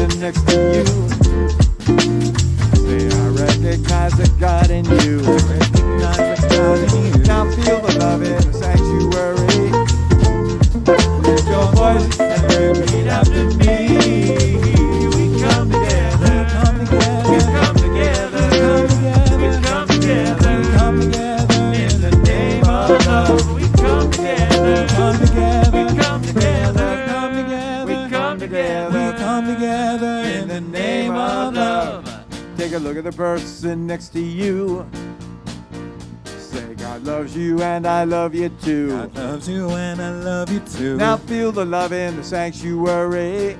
person next to you. Say, I recognize the God in you. Recognize the God in you. Now feel the love in the sanctuary. Lift your voice and repeat after me. We come together. We come together. We come together. In the name of love. We come together. We come together. We come together. In the name of love. Take a look at the person next to you. Say, God loves you and I love you too. God loves you and I love you too. Now feel the love in the sanctuary.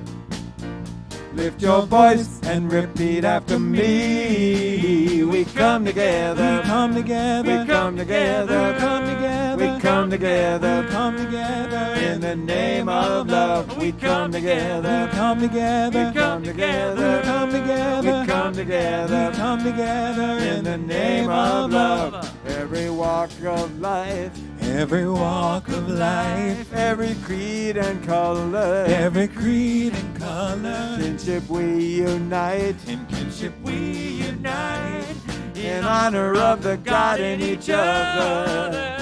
Lift your voice and repeat after me. We come together. We come together. We come together. We come together. We come together. We come together. In the name of love, we come together. We come together. We come together. We come together. We come together. We come together. In the name of love. Every walk of life. Every walk of life. Every creed and color. Every creed and color. Kinship we unite. In kinship we unite. In honor of the God in each other.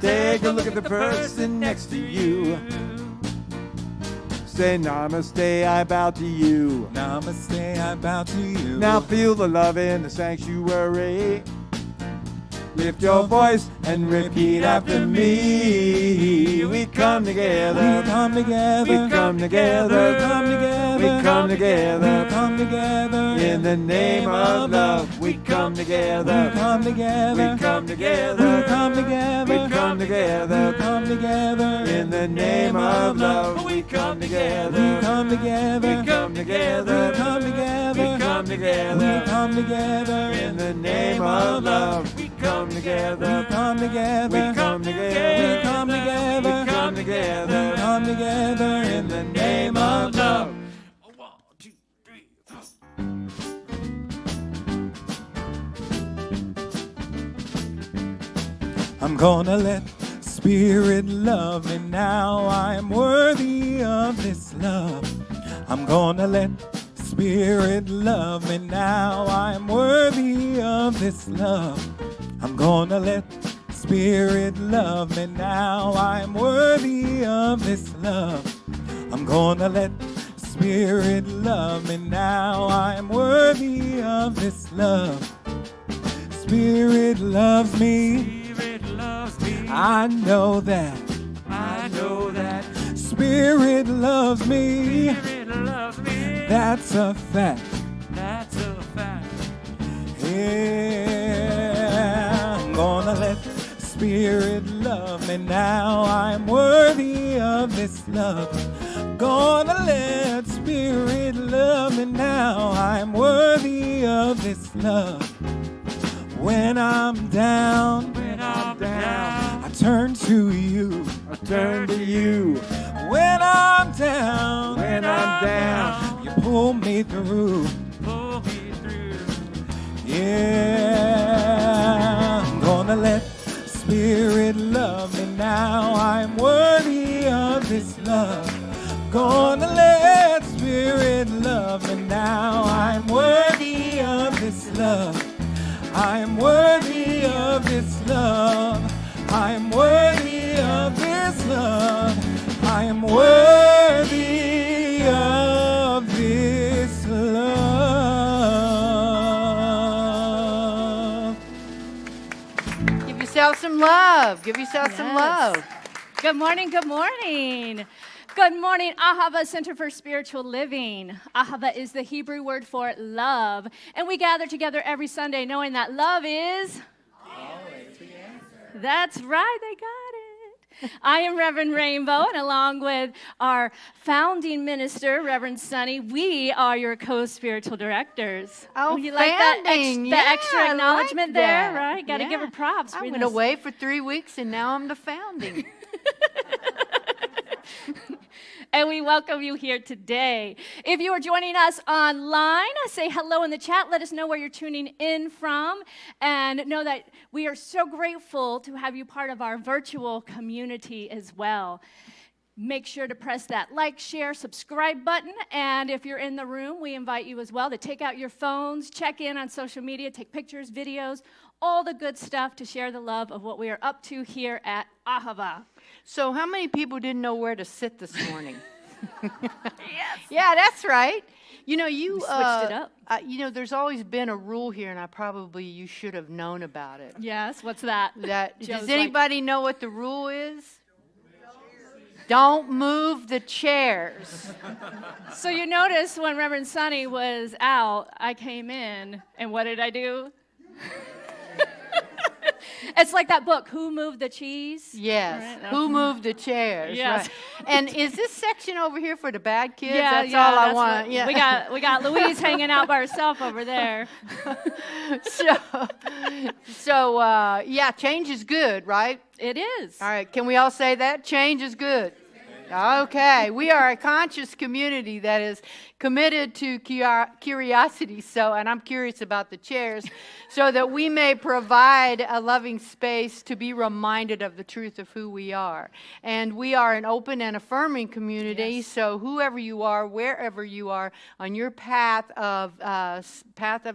Take a look at the person next to you. Say, namaste, I bow to you. Namaste, I bow to you. Now feel the love in the sanctuary. Lift your voice and repeat after me. We come together. We come together. We come together. We come together. We come together. We come together. In the name of love, we come together. We come together. We come together. We come together. We come together. We come together. In the name of love, we come together. We come together. We come together. We come together. We come together. We come together. In the name of love, we come together. We come together. We come together. We come together. We come together. We come together. In the name of love. 1, 2, 3, 4. I'm gonna let Spirit love me now. I'm worthy of this love. I'm gonna let Spirit love me now. I'm worthy of this love. I'm gonna let Spirit love me now. I'm worthy of this love. I'm gonna let Spirit love me now. I'm worthy of this love. Spirit loves me. Spirit loves me. I know that. I know that. Spirit loves me. Spirit loves me. That's a fact. That's a fact. Yeah, I'm gonna let Spirit love me now. I'm worthy of this love. Gonna let Spirit love me now. I'm worthy of this love. When I'm down, I turn to you. I turn to you. When I'm down, you pull me through. Pull me through. Yeah, I'm gonna let Spirit love me now. I'm worthy of this love. Gonna let Spirit love me now. I'm worthy of this love. I'm worthy of this love. I'm worthy of this love. I'm worthy of this love. Give yourself some love. Give yourself some love. Good morning, good morning. Good morning, Ahava Center for Spiritual Living. Ahava is the Hebrew word for love. And we gather together every Sunday knowing that love is always the answer. That's right, they got it. I am Reverend Rainbow, and along with our founding minister, Reverend Sunny, we are your co-spiritual directors. Oh, you like that, founding. the extra Yeah, acknowledgement I like there, that. right? Got to give Yeah. her props. I went away for 3 weeks, and now I'm the founding. And we welcome you here today. If you are joining us online, say hello in the chat. Let us know where you're tuning in from. And know that we are so grateful to have you part of our virtual community as well. Make sure to press that like, share, subscribe button. And if you're in the room, we invite you as well to take out your phones, check in on social media, take pictures, videos, all the good stuff to share the love of what we are up to here at Ahava. So how many people didn't know where to sit this morning? Yes. Yeah, that's right. You know, you We switched it up. You know, there's always been a rule here, and you should have known about it. Yes, what's that? Does Joe's like- anybody know what the rule is? Don't move the chairs. So you notice when Reverend Sonny was out, I came in, and what did I do? It's like that book, Who Moved the Cheese? Yes. Right, Who moved the chairs? Yes. Right. And is this section over here for the bad kids? Yeah, That's all I want. what- Yeah. We got Louise hanging out by herself over there. Yeah, change is good, right? It is. All right, can we all say that? Change is good. Okay, we are a conscious community that is committed to curiosity, and I'm curious about the chairs, so that we may provide a loving space to be reminded of the truth of who we are. And we are an open and affirming community, so whoever you are, wherever you are, on your path of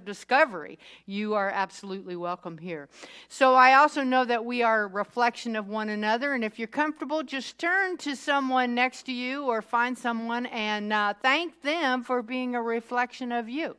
discovery, you are absolutely welcome here. So I also know that we are a reflection of one another, and if you're comfortable, just turn to someone next to you or find someone and thank them for being a reflection of you.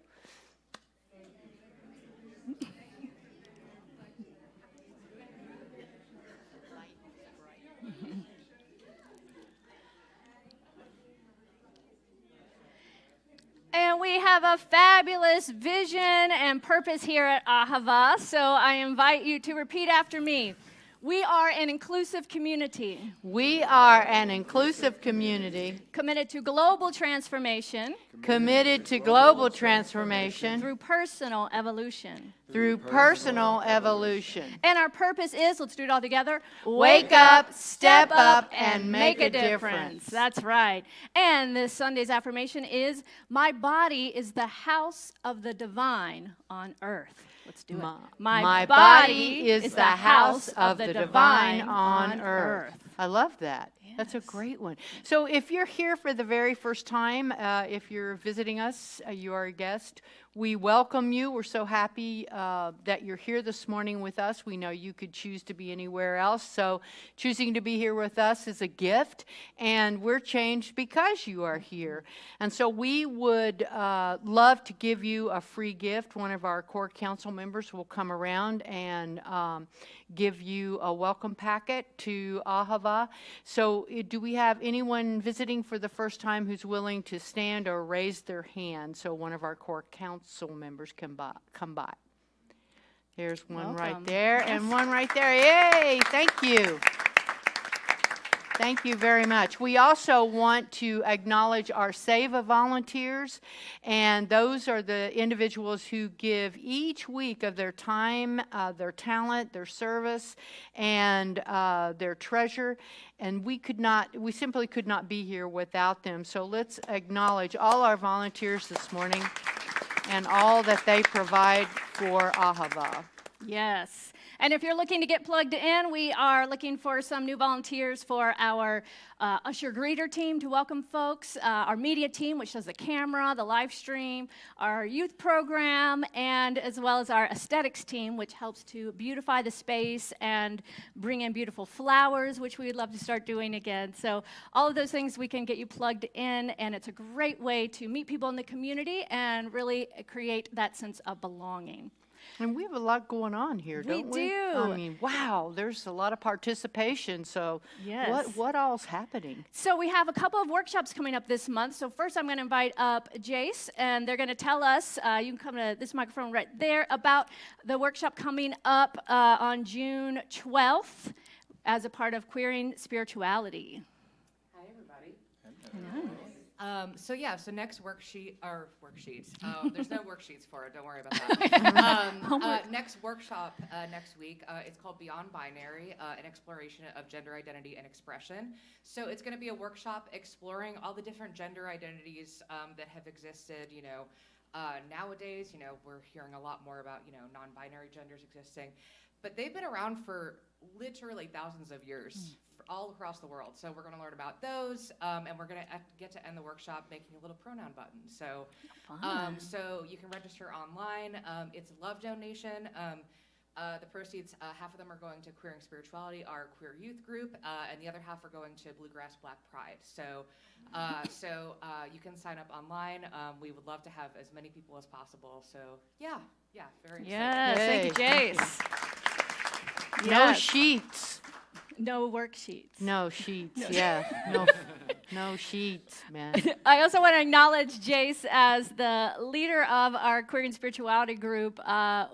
And we have a fabulous vision and purpose here at Ahava, so I invite you to repeat after me. We are an inclusive community. We are an inclusive community Committed to global transformation. committed to global transformation Through personal evolution. through personal evolution. And our purpose is, let's do it all together, Wake up, step up, and make a difference. That's right. And this Sunday's affirmation is, my body is the house of the divine on earth. Let's do it. My body is the house of the divine on earth. I love that. That's a great one. So if you're here for the very first time, if you're visiting us, you are a guest, we welcome you. We're so happy that you're here this morning with us. We know you could choose to be anywhere else, so choosing to be here with us is a gift, and we're changed because you are here. And so we would love to give you a free gift. One of our core council members will come around and give you a welcome packet to Ahava. So do we have anyone visiting for the first time who's willing to stand or raise their hand so one of our core council members can come by? There's one right Welcome. there and one right there. Yay! Thank you. Thank you very much. We also want to acknowledge our SAVA volunteers, and those are the individuals who give each week of their time, their talent, their service, and their treasure. And we simply could not be here without them. So let's acknowledge all our volunteers this morning and all that they provide for Ahava. Yes. And if you're looking to get plugged in, we are looking for some new volunteers for our usher greeter team to welcome folks, our media team, which does the camera, the live stream, our youth program, and as well as our aesthetics team, which helps to beautify the space and bring in beautiful flowers, which we'd love to start doing again. So all of those things we can get you plugged in, and it's a great way to meet people in the community and really create that sense of belonging. And we have a lot going on here, don't we? We do. I mean, wow, there's a lot of participation. So Yes. what all's happening? So we have a couple of workshops coming up this month. So first I'm going to invite up Jace, and they're going to tell us, you can come to this microphone right there, about the workshop coming up on June 12th as a part of Queering Spirituality. Hi, everybody. So next worksheets. There's no worksheets for it. Don't worry about that. Next workshop next week. It's called Beyond Binary, an exploration of gender identity and expression. So it's going to be a workshop exploring all the different gender identities that have existed. Nowadays, we're hearing a lot more about non-binary genders existing. but they've been around for literally thousands of years all across the world. So we're going to learn about those, and we're going to get to end the workshop making a little pronoun button. So, so you can register online. It's love donation. The proceeds, half of them are going to Queering Spirituality, our queer youth group, and the other half are going to Bluegrass Black Pride. So, you can sign up online. We would love to have as many people as possible. So, yeah, very excited. Yes, thank you, Jace. No Yes. sheets. No worksheets. No sheets. Yeah. No sheets, man. I also want to acknowledge Jace as the leader of our Queering Spirituality group.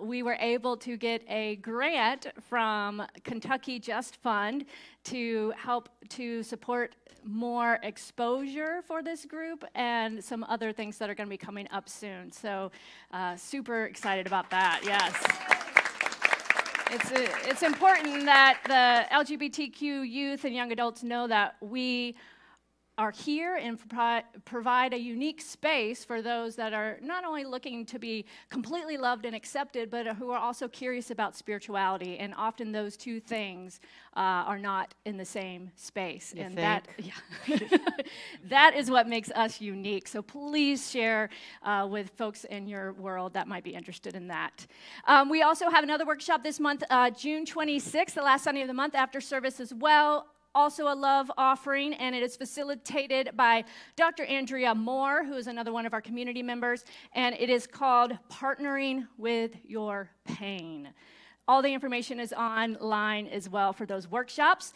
We were able to get a grant from Kentucky Just Fund to help to support more exposure for this group and some other things that are going to be coming up soon. So super excited about that, yes. It's important that the LGBTQ youth and young adults know that we are here and provide a unique space for those that are not only looking to be completely loved and accepted, but who are also curious about spirituality. And often those two things are not in the same space. You and think? that is what makes us unique. So please share with folks in your world that might be interested in that. We also have another workshop this month, June 26th, the last Sunday of the month after service as well. Also a love offering, and it is facilitated by Dr. Andrea Moore, who is another one of our community members, and it is called Partnering with Your Pain. All the information is online as well for those workshops.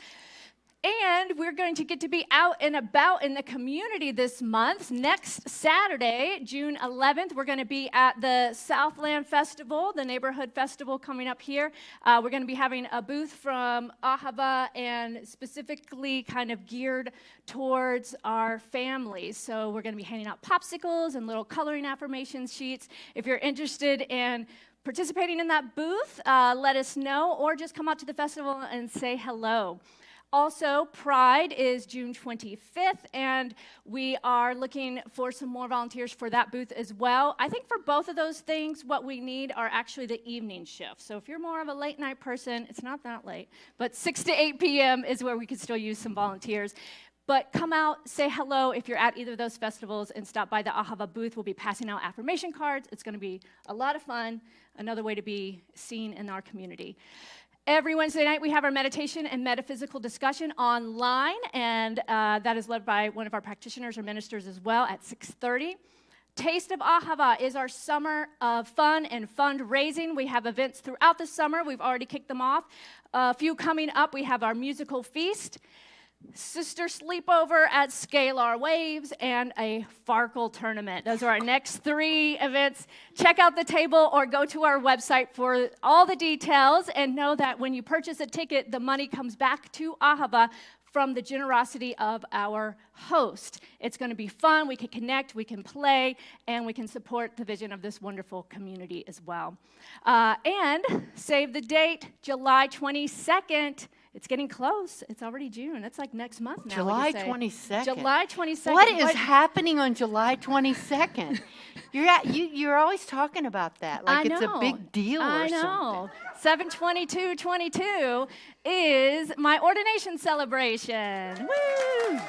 And we're going to get to be out and about in the community this month. Next Saturday, June 11th, we're going to be at the Southland Festival, the neighborhood festival coming up here. We're going to be having a booth from Ahava and specifically kind of geared towards our families. So we're going to be handing out popsicles and little coloring affirmation sheets. If you're interested in participating in that booth, let us know, or just come out to the festival and say hello. Also, Pride is June 25th, and we are looking for some more volunteers for that booth as well. I think for both of those things, what we need are actually the evening shifts. So if you're more of a late night person, it's not that late, but 6 to 8 p.m. is where we could still use some volunteers. But come out, say hello if you're at either of those festivals, and stop by the Ahava booth. We'll be passing out affirmation cards. It's going to be a lot of fun, another way to be seen in our community. Every Wednesday night, we have our meditation and metaphysical discussion online, and that is led by one of our practitioners or ministers as well at 6:30. Taste of Ahava is our summer of fun and fundraising. We have events throughout the summer. We've already kicked them off. A few coming up. We have our musical feast, sister sleepover at Scalar Waves, and a Farkle tournament. Those are our next 3 events. Check out the table or go to our website for all the details, and know that when you purchase a ticket, the money comes back to Ahava from the generosity of our host. It's going to be fun. We can connect, we can play, and we can support the vision of this wonderful community as well. And save the date, July 22nd. It's getting close. It's already June. It's like next month now. July 22nd. July 22nd. What is happening on July 22nd? You're always talking about that like it's a big deal or something. I know. 7/22/22 is my ordination celebration. Woo!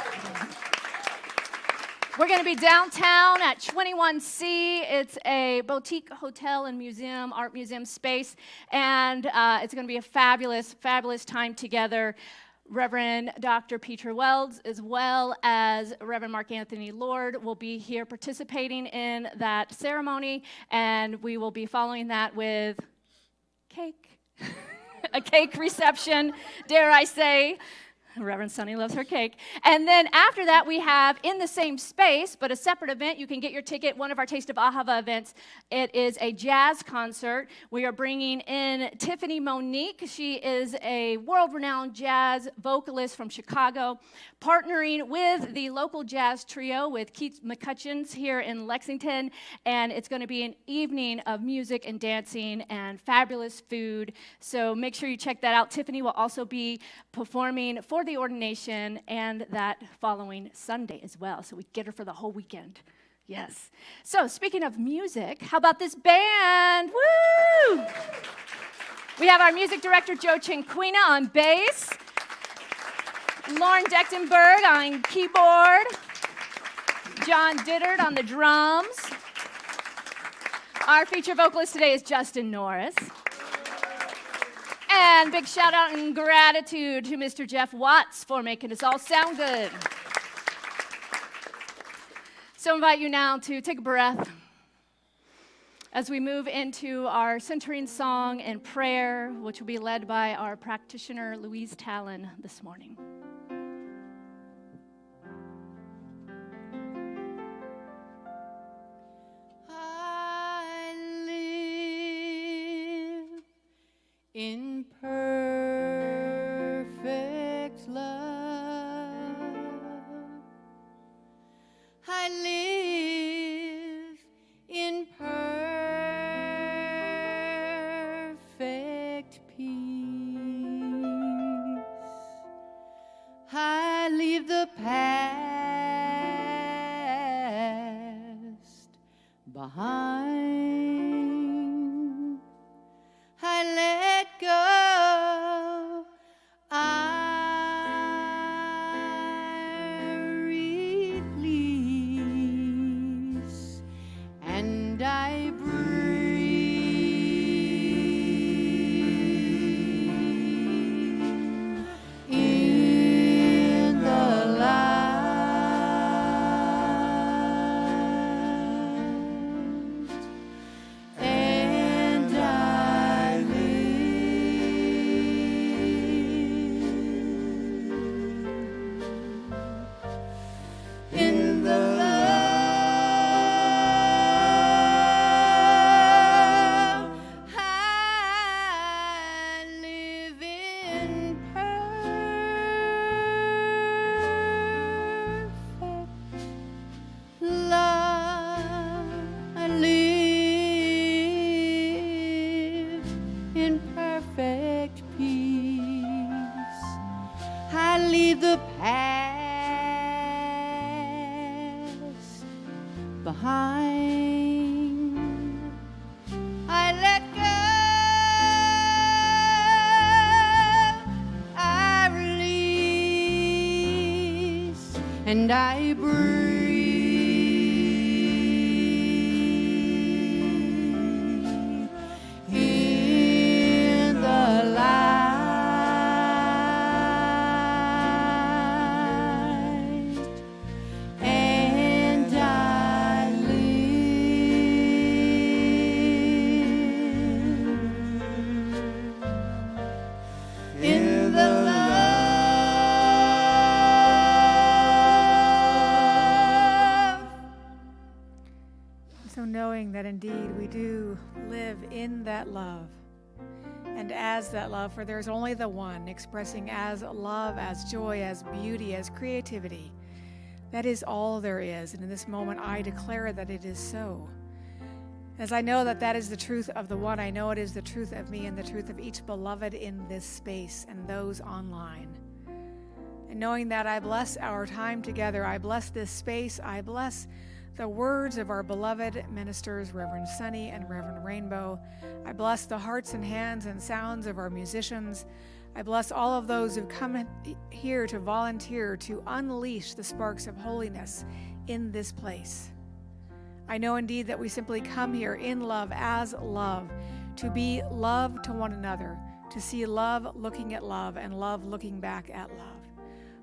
We're going to be downtown at 21C. It's a boutique hotel and museum, art museum space, and it's going to be a fabulous, fabulous time together. Reverend Dr. Peter Wells, as well as Reverend Mark Anthony Lord, will be here participating in that ceremony, and we will be following that with cake, a cake reception, dare I say. Reverend Sunny loves her cake. And then after that, we have in the same space, but a separate event. You can get your ticket, one of our Taste of Ahava events. It is a jazz concert. We are bringing in Tiffany Monique. She is a world-renowned jazz vocalist from Chicago, partnering with the local jazz trio with Keith McCutcheons here in Lexington. And it's going to be an evening of music and dancing and fabulous food. So make sure you check that out. Tiffany will also be performing for the ordination and that following Sunday as well. So we get her for the whole weekend. Yes. So speaking of music, how about this band? Woo! We have our music director, Joe Cinquina, on bass. Lauren Dechtenberg on keyboard. John Dittert on the drums. Our feature vocalist today is Justin Norris. And big shout out and gratitude to Mr. Jeff Watts for making us all sound good. So I invite you now to take a breath as we move into our centering song and prayer, which will be led by our practitioner, Louise Talon, this morning. In perfect love, I live in perfect peace. I leave the past behind. I let go. I release, and I breathe in the light, and I in the love. I live in perfect love. I live in perfect peace. I leave the past behind. I let go. I release, and I breathe in the light, and I live in the love. So knowing that indeed we do live in that love and as that love, for there's only the one, expressing as love, as joy, as beauty, as creativity. That is all there is. And in this moment, I declare that it is so. As I know that that is the truth of the one, I know it is the truth of me and the truth of each beloved in this space and those online. And knowing that, I bless our time together. I bless this space. I bless the words of our beloved ministers, Reverend Sunny and Reverend Rainbow. I bless the hearts and hands and sounds of our musicians. I bless all of those who've come here to volunteer to unleash the sparks of holiness in this place. I know indeed that we simply come here in love, as love, to be love to one another, to see love looking at love and love looking back at love.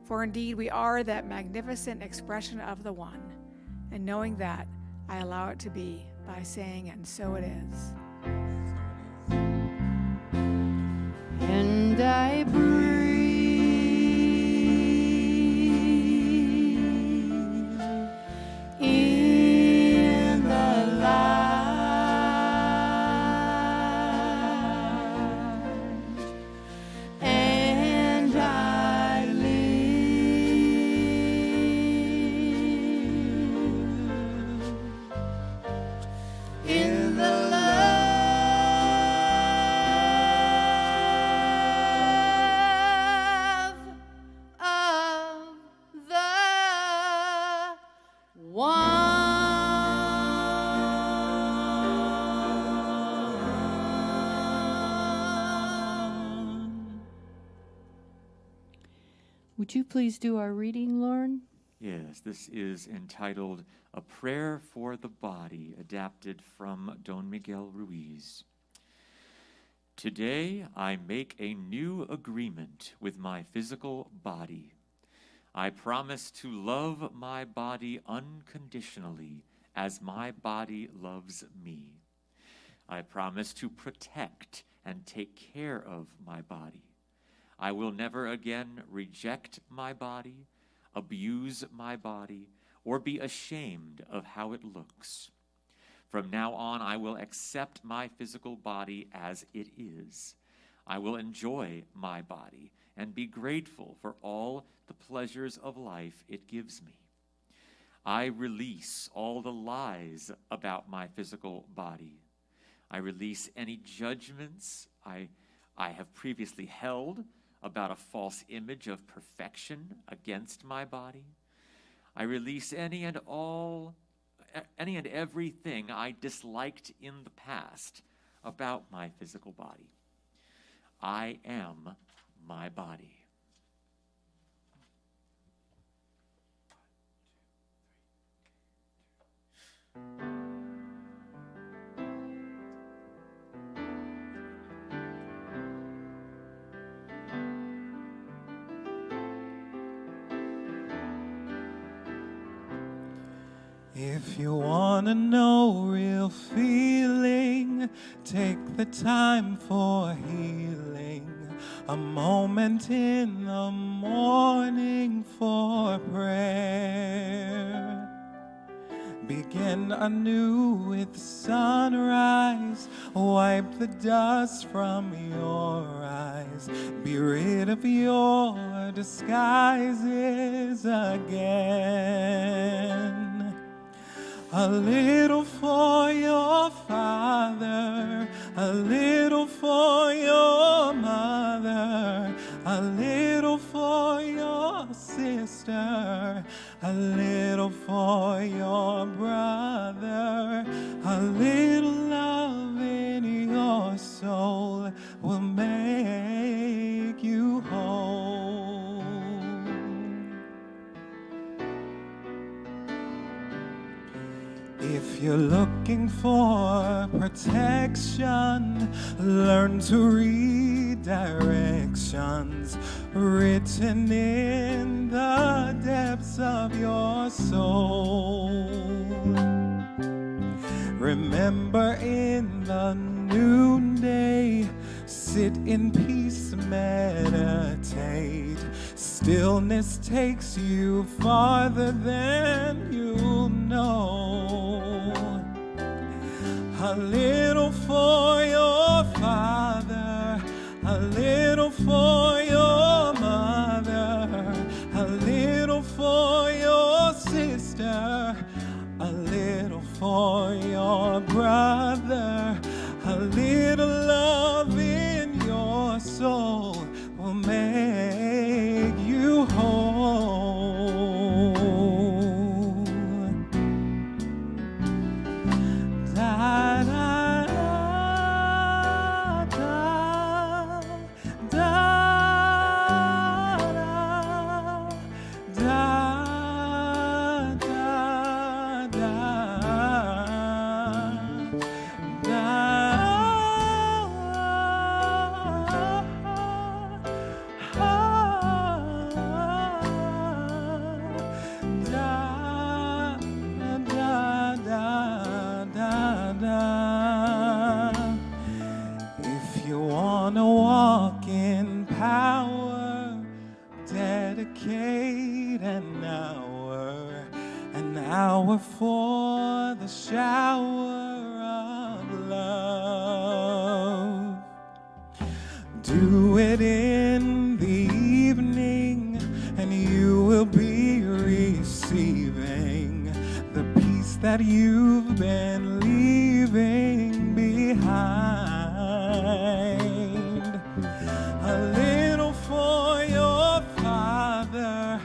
For indeed we are that magnificent expression of the one. And knowing that, I allow it to be by saying, and so it is. And I breathe in the light, and I live in the love. Would you please do our reading, Lauren? Yes, this is entitled A Prayer for the Body, adapted from Don Miguel Ruiz. Today I make a new agreement with my physical body. I promise to love my body unconditionally as my body loves me. I promise to protect and take care of my body. I will never again reject my body, abuse my body, or be ashamed of how it looks. From now on, I will accept my physical body as it is. I will enjoy my body and be grateful for all the pleasures of life it gives me. I release all the lies about my physical body. I release any judgments I have previously held about a false image of perfection against my body. I release any and everything I disliked in the past about my physical body. I am my body. If you want to know real feeling, take the time for healing. A moment in the morning for prayer. Begin anew with sunrise. Wipe the dust from your eyes. Be rid of your disguises again. A little for your father, a little for your mother, a little for your sister, a little for your brother, a little love in your soul will make you whole. If you're looking for protection, learn to read directions written in the depths of your soul. Remember in the noonday, sit in peace, meditate. Stillness takes you farther than you'll know. A little for your father, a little for your mother, a little for your sister, a little for your brother, a little love in your soul will make you whole. Da, da, da, da, da, da, da, If you wanna walk in power, dedicate an hour for the shower of love. Do it in the evening, and you will be receiving the peace that you've been leaving behind. A little for your father,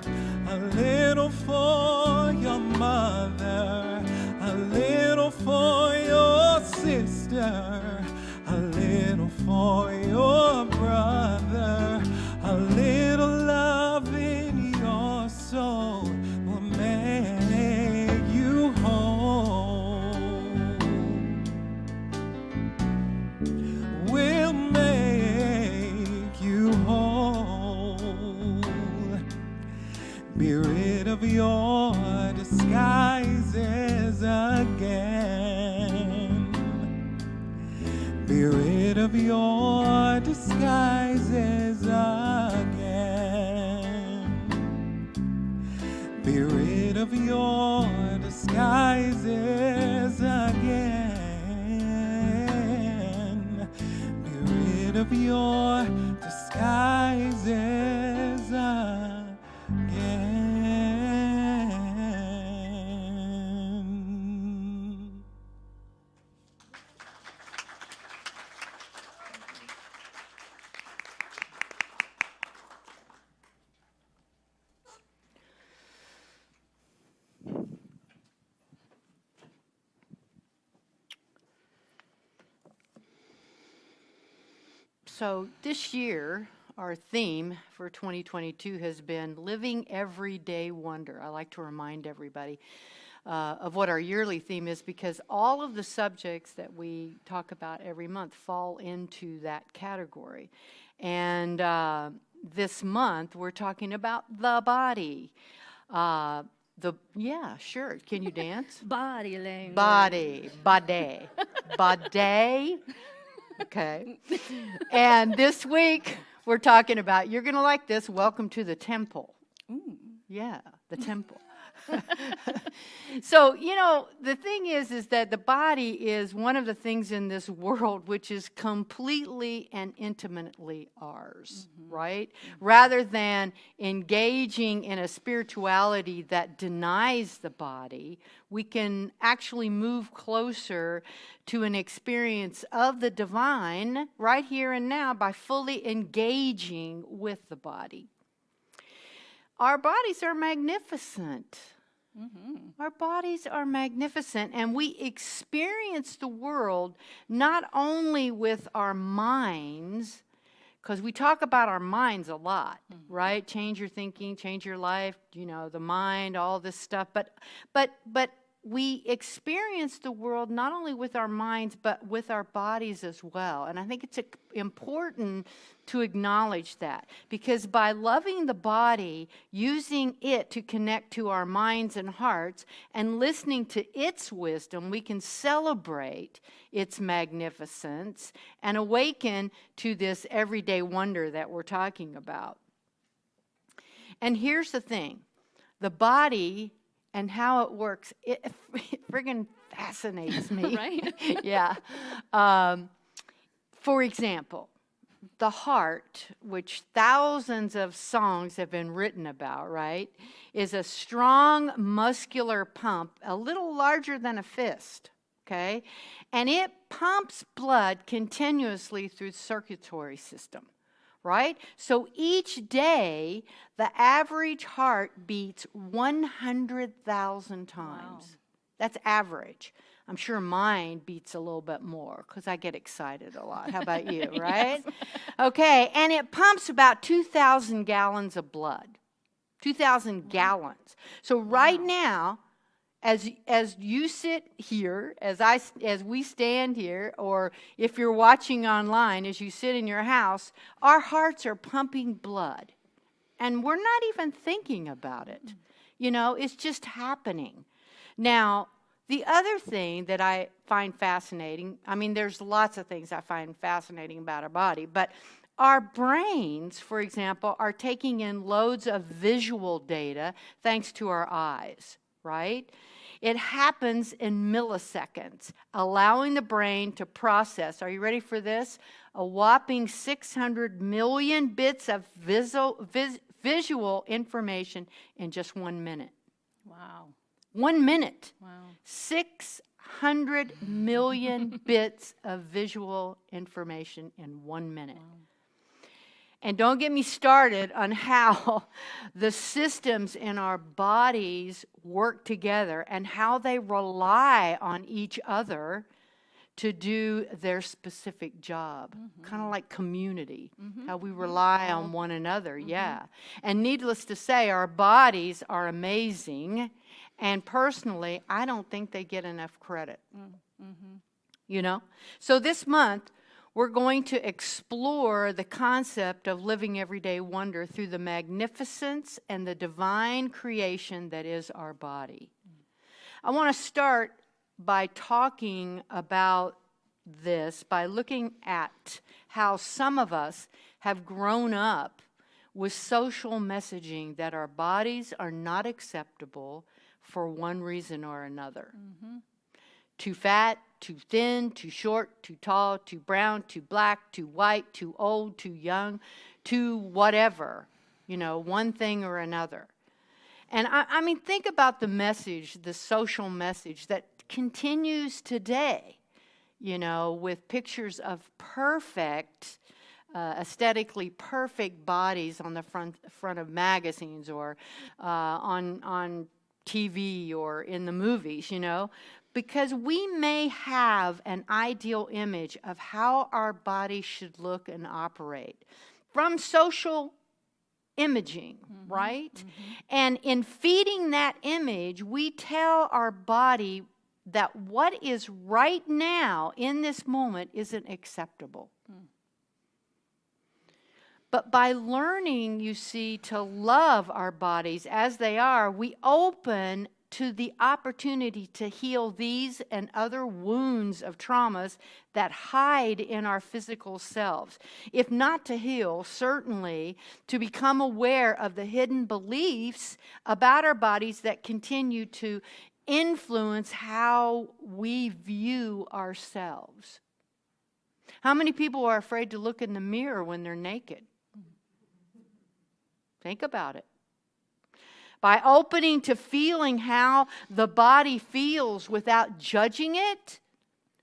a little for your mother, a little for your sister, a little for your brother, a little love in of your disguises again. Be rid of your disguises again. Be rid of your disguises again. Be rid of your disguises again. So this year, our theme for 2022 has been Living Everyday Wonder. I like to remind everybody of what our yearly theme is, because all of the subjects that we talk about every month fall into that category. And this month, we're talking about the body. Yeah, sure. Can you dance? Body language. Body. Okay. And this week, we're talking about, you're going to like this, welcome to the temple. Ooh. Yeah, the temple. So, the thing is that the body is one of the things in this world which is completely and intimately ours, right? Rather than engaging in a spirituality that denies the body, we can actually move closer to an experience of the divine right here and now by fully engaging with the body. Our bodies are magnificent. Our bodies are magnificent, and we experience the world not only with our minds, because we talk about our minds a lot, right? Change your thinking, change your life, the mind, all this stuff. But we experience the world not only with our minds, but with our bodies as well. And I think it's important to acknowledge that, because by loving the body, using it to connect to our minds and hearts, and listening to its wisdom, we can celebrate its magnificence and awaken to this everyday wonder that we're talking about. And here's the thing, the body and how it works, it friggin' fascinates me. Right? Yeah. For example, the heart, which thousands of songs have been written about, right, is a strong muscular pump, a little larger than a fist, okay? And it pumps blood continuously through the circulatory system, right? So each day, the average heart beats 100,000 times. Wow. That's average. I'm sure mine beats a little bit more because I get excited a lot. How about you, right? Yes. Okay, and it pumps about 2,000 gallons of blood. 2,000 gallons. So right now, as you sit here, as we stand here, or if you're watching online, as you sit in your house, our hearts are pumping blood. And we're not even thinking about it. It's just happening. Now, the other thing that I find fascinating, there's lots of things I find fascinating about our body, but our brains, for example, are taking in loads of visual data thanks to our eyes, right? It happens in milliseconds, allowing the brain to process, are you ready for this? A whopping 600 million bits of visual information in just 1 minute. Wow. 1 minute. Wow. 600 million bits of visual information in 1 minute. Wow. And don't get me started on how the systems in our bodies work together and how they rely on each other to do their specific job. Kind of like community, how we rely on one another, yeah. And needless to say, our bodies are amazing. And personally, I don't think they get enough credit. So this month, we're going to explore the concept of living everyday wonder through the magnificence and the divine creation that is our body. I want to start by talking about this, by looking at how some of us have grown up with social messaging that our bodies are not acceptable for one reason or another. Too fat, too thin, too short, too tall, too brown, too black, too white, too old, too young, too whatever, one thing or another. And I mean, think about the message, the social message that continues today, with pictures of perfect, aesthetically perfect bodies on the front of magazines or on TV or in the movies, because we may have an ideal image of how our body should look and operate from social imaging, right? And in feeding that image, we tell our body that what is right now in this moment isn't acceptable. But by learning, you see, to love our bodies as they are, we open to the opportunity to heal these and other wounds of traumas that hide in our physical selves. If not to heal, certainly to become aware of the hidden beliefs about our bodies that continue to influence how we view ourselves. How many people are afraid to look in the mirror when they're naked? Think about it. By opening to feeling how the body feels without judging it,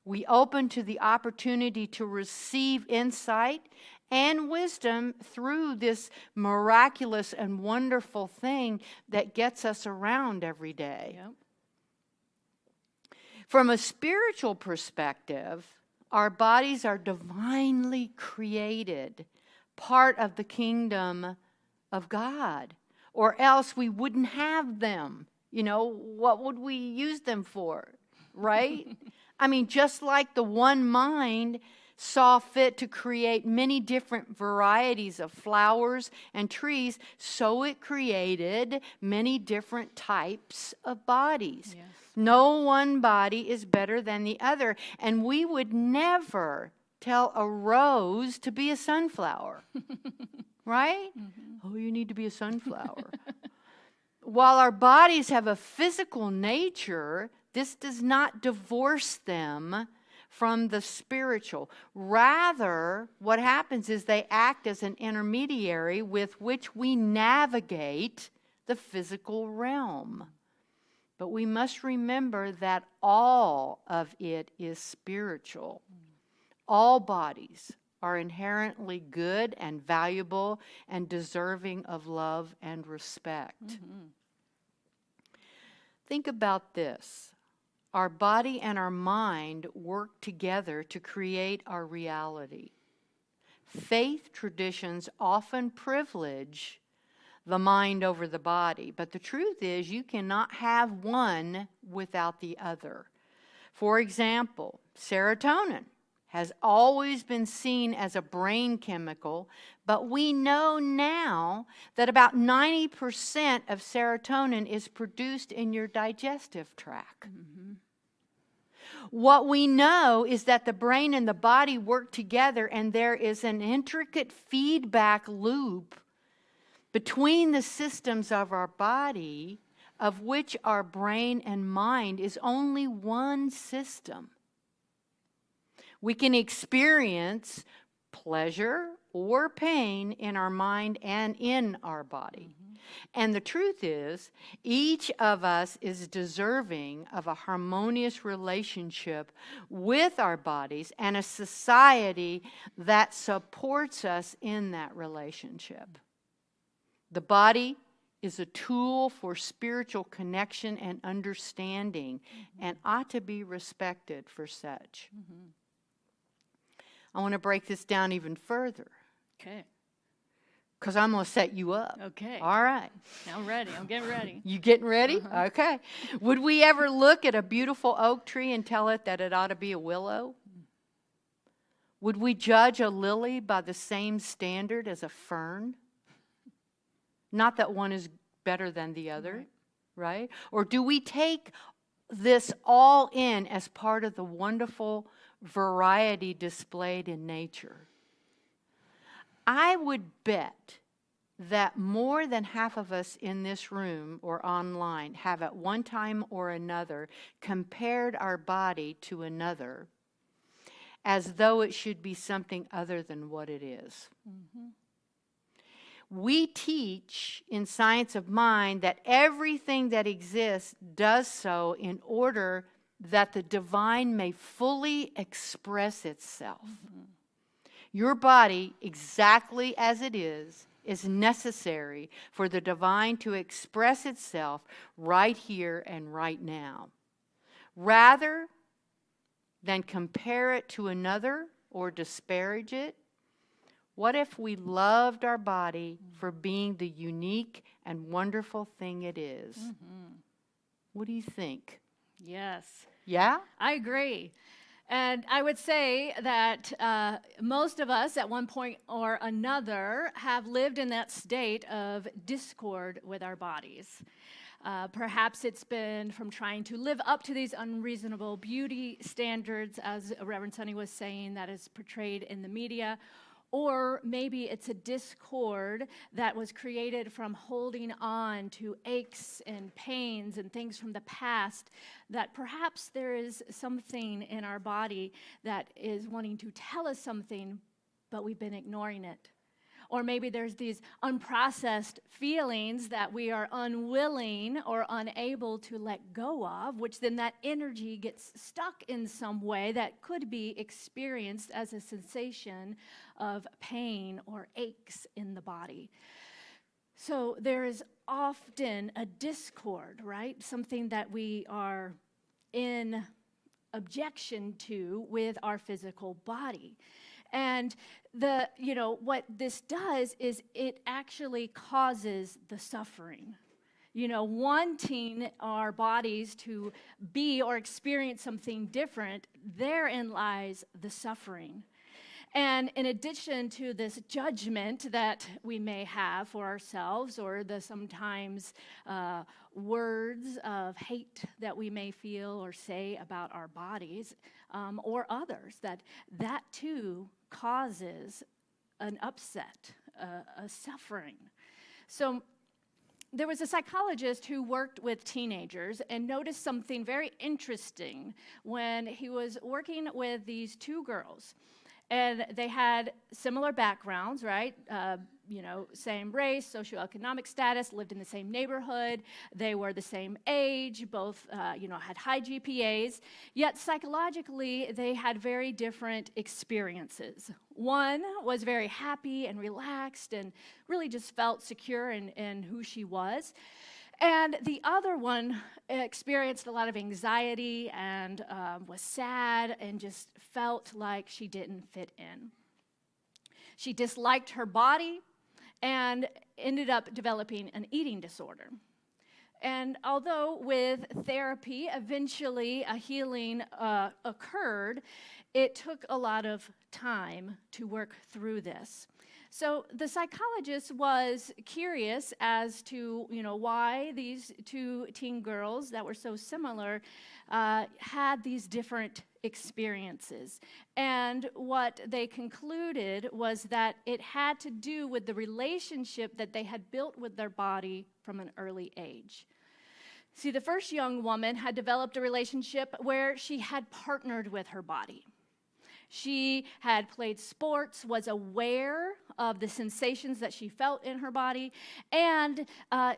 we open to the opportunity to receive insight and wisdom through this miraculous and wonderful thing that gets us around every day. Yep. From a spiritual perspective, our bodies are divinely created, part of the kingdom of God, or else we wouldn't have them. What would we use them for, right? I mean, just like the one mind saw fit to create many different varieties of flowers and trees, so it created many different types of bodies. Yes. No one body is better than the other, and we would never tell a rose to be a sunflower. Right? Oh, you need to be a sunflower. While our bodies have a physical nature, this does not divorce them from the spiritual. Rather, what happens is they act as an intermediary with which we navigate the physical realm. But we must remember that all of it is spiritual. All bodies are inherently good and valuable and deserving of love and respect. Think about this. Our body and our mind work together to create our reality. Faith traditions often privilege the mind over the body, but the truth is you cannot have one without the other. For example, serotonin has always been seen as a brain chemical, but we know now that about 90% of serotonin is produced in your digestive tract. What we know is that the brain and the body work together, and there is an intricate feedback loop between the systems of our body, of which our brain and mind is only one system. We can experience pleasure or pain in our mind and in our body. And the truth is, each of us is deserving of a harmonious relationship with our bodies and a society that supports us in that relationship. The body is a tool for spiritual connection and understanding and ought to be respected for such. I want to break this down even further. Okay. Because I'm going to set you up. Okay. All right. I'm ready. I'm getting ready. You getting ready? Okay. Would we ever look at a beautiful oak tree and tell it that it ought to be a willow? Would we judge a lily by the same standard as a fern? Not that one is better than the other, right? Or do we take this all in as part of the wonderful variety displayed in nature? I would bet that more than half of us in this room or online have at one time or another compared our body to another as though it should be something other than what it is. Mm-hmm. We teach in Science of Mind that everything that exists does so in order that the divine may fully express itself. Mm-hmm. Your body, exactly as it is necessary for the divine to express itself right here and right now. Rather than compare it to another or disparage it, what if we loved our body for being the unique and wonderful thing it is? Mm-hmm. What do you think? Yes. Yeah? I agree. And I would say that most of us at one point or another have lived in that state of discord with our bodies. Perhaps it's been from trying to live up to these unreasonable beauty standards, as Reverend Sonny was saying, that is portrayed in the media. Or maybe it's a discord that was created from holding on to aches and pains and things from the past, that perhaps there is something in our body that is wanting to tell us something, but we've been ignoring it. Or maybe there's these unprocessed feelings that we are unwilling or unable to let go of, which then that energy gets stuck in some way that could be experienced as a sensation of pain or aches in the body. So there is often a discord, right? Something that we are in objection to with our physical body. And what this does is it actually causes the suffering. Wanting our bodies to be or experience something different, therein lies the suffering. And in addition to this judgment that we may have for ourselves, or the sometimes words of hate that we may feel or say about our bodies, or others, that too causes an upset, a suffering. So there was a psychologist who worked with teenagers and noticed something very interesting when he was working with these two girls. And they had similar backgrounds, right? Same race, socioeconomic status, lived in the same neighborhood. They were the same age, both, had high GPAs. Yet psychologically, they had very different experiences. One was very happy and relaxed and really just felt secure in who she was. And the other one experienced a lot of anxiety and was sad and just felt like she didn't fit in. She disliked her body and ended up developing an eating disorder. And although with therapy, eventually a healing occurred, it took a lot of time to work through this. So the psychologist was curious as to, why these two teen girls that were so similar had these different experiences. And what they concluded was that it had to do with the relationship that they had built with their body from an early age. See, the first young woman had developed a relationship where she had partnered with her body. She had played sports, was aware of the sensations that she felt in her body, and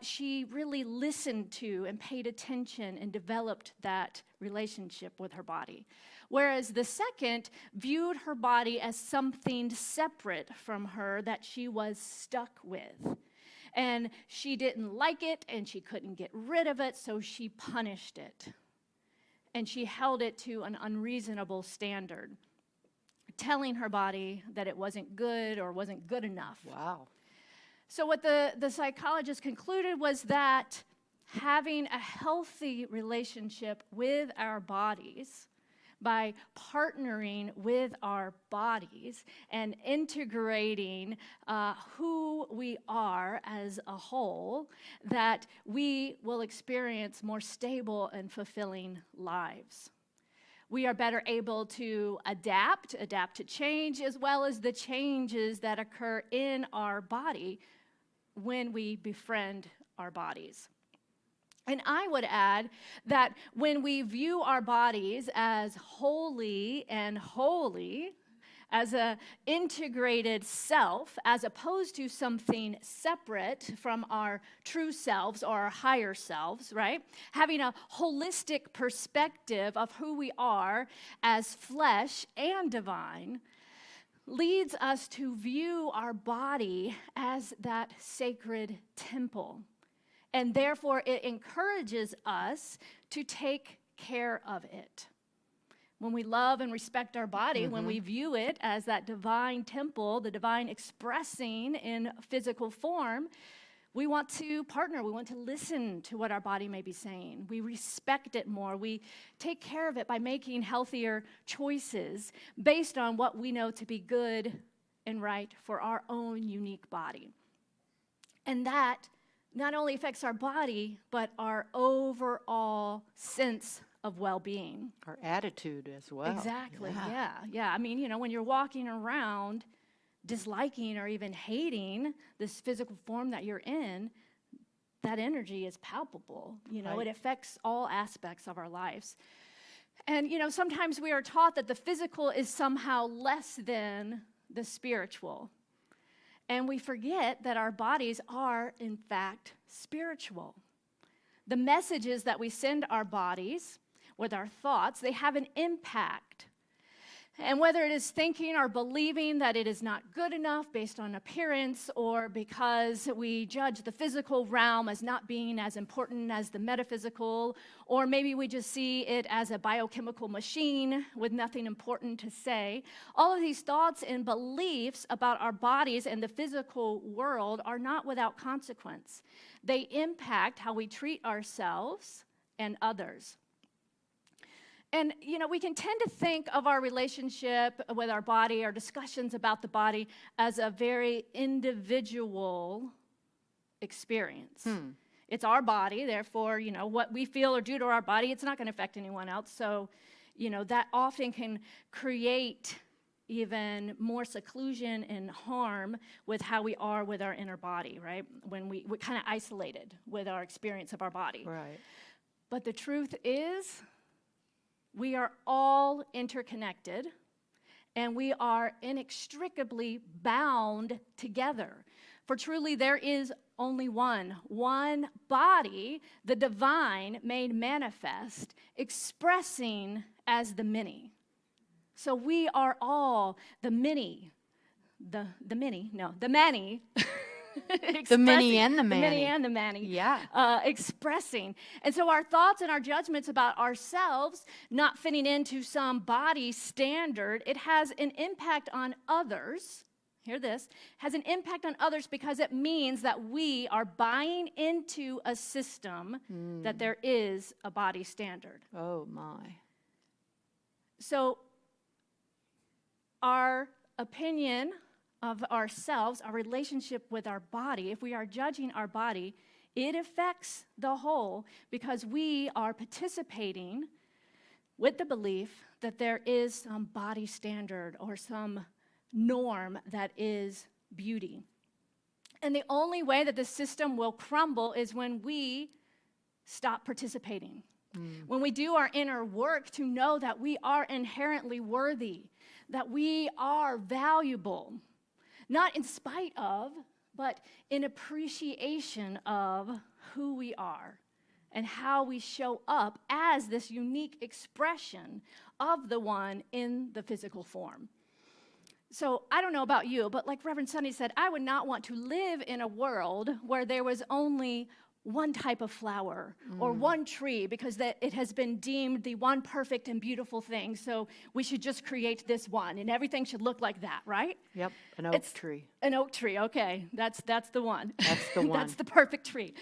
she really listened to and paid attention and developed that relationship with her body. Whereas the second viewed her body as something separate from her that she was stuck with. And she didn't like it, and she couldn't get rid of it, so she punished it. And she held it to an unreasonable standard, telling her body that it wasn't good or wasn't good enough. Wow. So what the psychologist concluded was that having a healthy relationship with our bodies by partnering with our bodies and integrating who we are as a whole, that we will experience more stable and fulfilling lives. We are better able to adapt to change, as well as the changes that occur in our body when we befriend our bodies. And I would add that when we view our bodies as holy and holy, as an integrated self, as opposed to something separate from our true selves or our higher selves, right? Having a holistic perspective of who we are as flesh and divine leads us to view our body as that sacred temple. And therefore, it encourages us to take care of it. When we love and respect our body, when we view it as that divine temple, the divine expressing in physical form, we want to partner. We want to listen to what our body may be saying. We respect it more. We take care of it by making healthier choices based on what we know to be good and right for our own unique body. And that not only affects our body, but our overall sense of well-being. Our attitude as well. Exactly, yeah. I mean, when you're walking around disliking or even hating this physical form that you're in, that energy is palpable. Right. It affects all aspects of our lives. And, sometimes we are taught that the physical is somehow less than the spiritual. And we forget that our bodies are, in fact, spiritual. The messages that we send our bodies with our thoughts, they have an impact. And whether it is thinking or believing that it is not good enough based on appearance, or because we judge the physical realm as not being as important as the metaphysical, or maybe we just see it as a biochemical machine with nothing important to say, all of these thoughts and beliefs about our bodies and the physical world are not without consequence. They impact how we treat ourselves and others. And, we can tend to think of our relationship with our body, our discussions about the body, as a very individual experience. It's our body, therefore, what we feel or do to our body, it's not going to affect anyone else. So, that often can create even more seclusion and harm with how we are with our inner body, right? When we're kind of isolated with our experience of our body. Right. But the truth is, we are all interconnected, and we are inextricably bound together. For truly there is only one body, the divine made manifest, expressing as the many. So we are all the many. The many. The many and the many. The many and the many. Yeah. Expressing. And so our thoughts and our judgments about ourselves not fitting into some body standard, it has an impact on others. Hear this. Has an impact on others because it means that we are buying into a system that there is a body standard. Oh, my. So our opinion of ourselves, our relationship with our body, if we are judging our body, it affects the whole because we are participating with the belief that there is some body standard or some norm that is beauty. And the only way that the system will crumble is when we stop participating. When we do our inner work to know that we are inherently worthy, that we are valuable, not in spite of, but in appreciation of who we are and how we show up as this unique expression of the one in the physical form. So I don't know about you, but like Reverend Sunny said, I would not want to live in a world where there was only one type of flower or one tree because that it has been deemed the one perfect and beautiful thing. So we should just create this one and everything should look like that, right? Yep, an oak tree. An oak tree, okay. That's the one. That's the one. That's the perfect tree.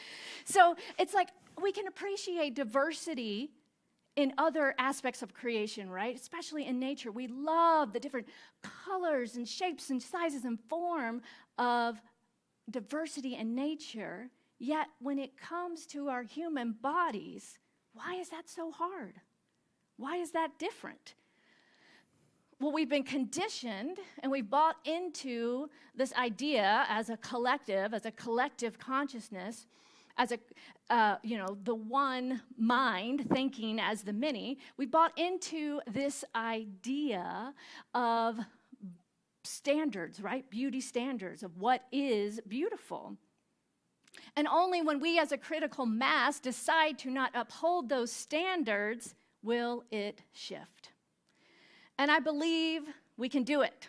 So it's like we can appreciate diversity in other aspects of creation, right? Especially in nature. We love the different colors and shapes and sizes and form of diversity in nature. Yet when it comes to our human bodies, why is that so hard? Why is that different? Well, we've been conditioned and we've bought into this idea as a collective consciousness, as the one mind thinking as the many. We bought into this idea of standards, right? Beauty standards of what is beautiful. And only when we as a critical mass decide to not uphold those standards will it shift. And I believe we can do it.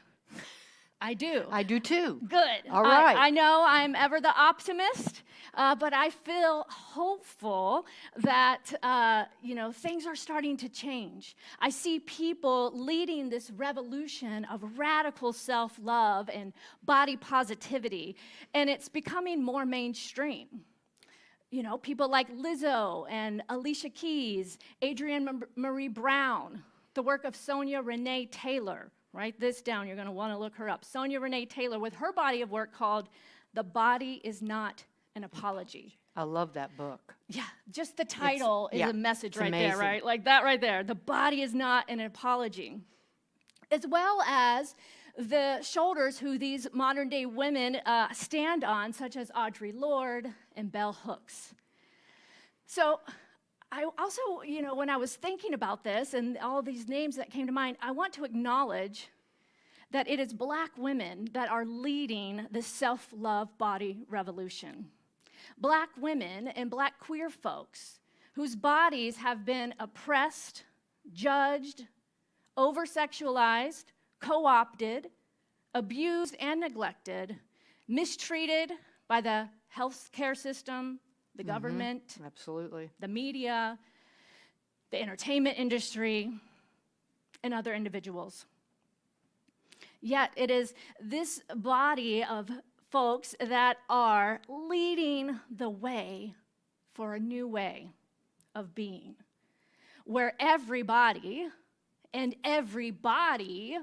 I do. I do too. Good. All right. I know I'm ever the optimist, but I feel hopeful that, things are starting to change. I see people leading this revolution of radical self-love and body positivity, and it's becoming more mainstream. People like Lizzo and Alicia Keys, Adrienne Marie Brown, the work of Sonia Renee Taylor. Write this down. You're going to want to look her up. Sonia Renee Taylor with her body of work called The Body Is Not an Apology. I love that book. Yeah, just the title is a message right amazing. there, right? Like that right there. The body is not an apology. As well as the shoulders who these modern day women stand on, such as Audre Lorde and Bell Hooks. So I also, when I was thinking about this and all these names that came to mind, I want to acknowledge that it is Black women that are leading the self-love body revolution. Black women and Black queer folks whose bodies have been oppressed, judged, over-sexualized, co-opted, abused and neglected, mistreated by the health care system, the government, Absolutely. the media, the entertainment industry, and other individuals. Yet it is this body of folks that are leading the way for a new way of being, where everybody and everybody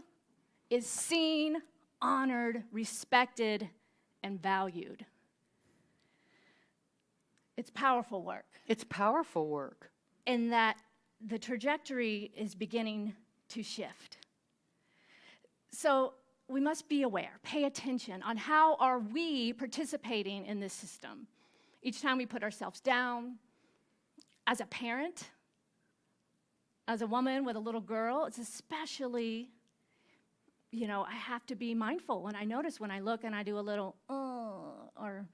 is seen, honored, respected, and valued. It's powerful work. It's powerful work. And that the trajectory is beginning to shift. So we must be aware, pay attention on how are we participating in this system. Each time we put ourselves down, as a parent, as a woman with a little girl, it's especially, I have to be mindful when I notice when I look and I do a little, or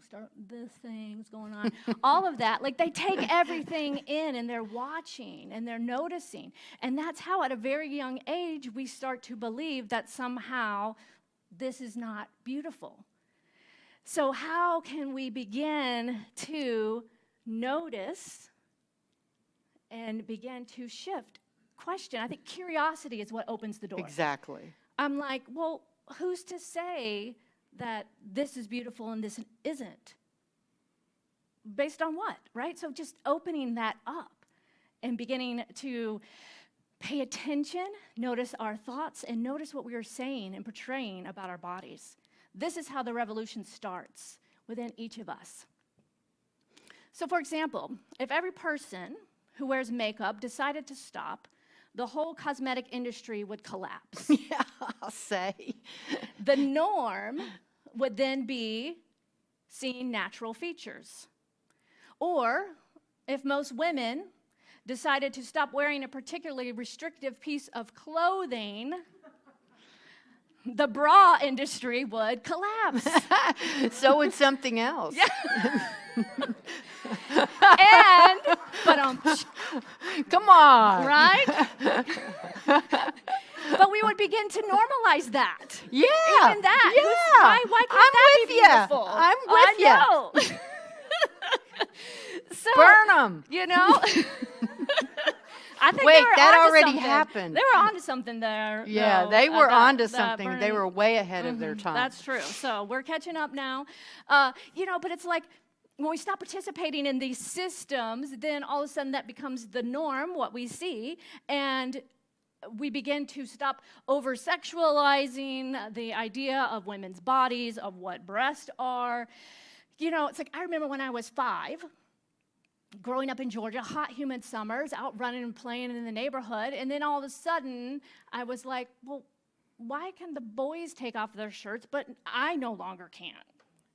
start this thing's going on. All of that, like they take everything in and they're watching and they're noticing. And that's how at a very young age we start to believe that somehow this is not beautiful. So how can we begin to notice and begin to shift? Question, I think curiosity is what opens the door. Exactly. I'm like, well, who's to say that this is beautiful and this isn't? Based on what, right? So just opening that up and beginning to pay attention, notice our thoughts, and notice what we are saying and portraying about our bodies. This is how the revolution starts within each of us. So for example, if every person who wears makeup decided to stop, the whole cosmetic industry would collapse. Yeah, I'll say. The norm would then be seeing natural features. Or if most women decided to stop wearing a particularly restrictive piece of clothing, the bra industry would collapse. So would something else. And, come on. right? But we would begin to normalize that. Yeah. Even that. Yeah. Why can't that be beautiful? I'm with you. I know. So, Burn them. I think Wait, they were that onto already something. happened. They were onto something there. Yeah, though, they were about onto the something. They burning. were way ahead of their time. That's true. So we're catching up now. But it's like, when we stop participating in these systems, then all of a sudden that becomes the norm, what we see, and we begin to stop over-sexualizing the idea of women's bodies, of what breasts are. You know, it's like I remember when I was 5, growing up in Georgia, hot, humid summers, out running and playing in the neighborhood, and then all of a sudden I was like, well, why can the boys take off their shirts, but I no longer can?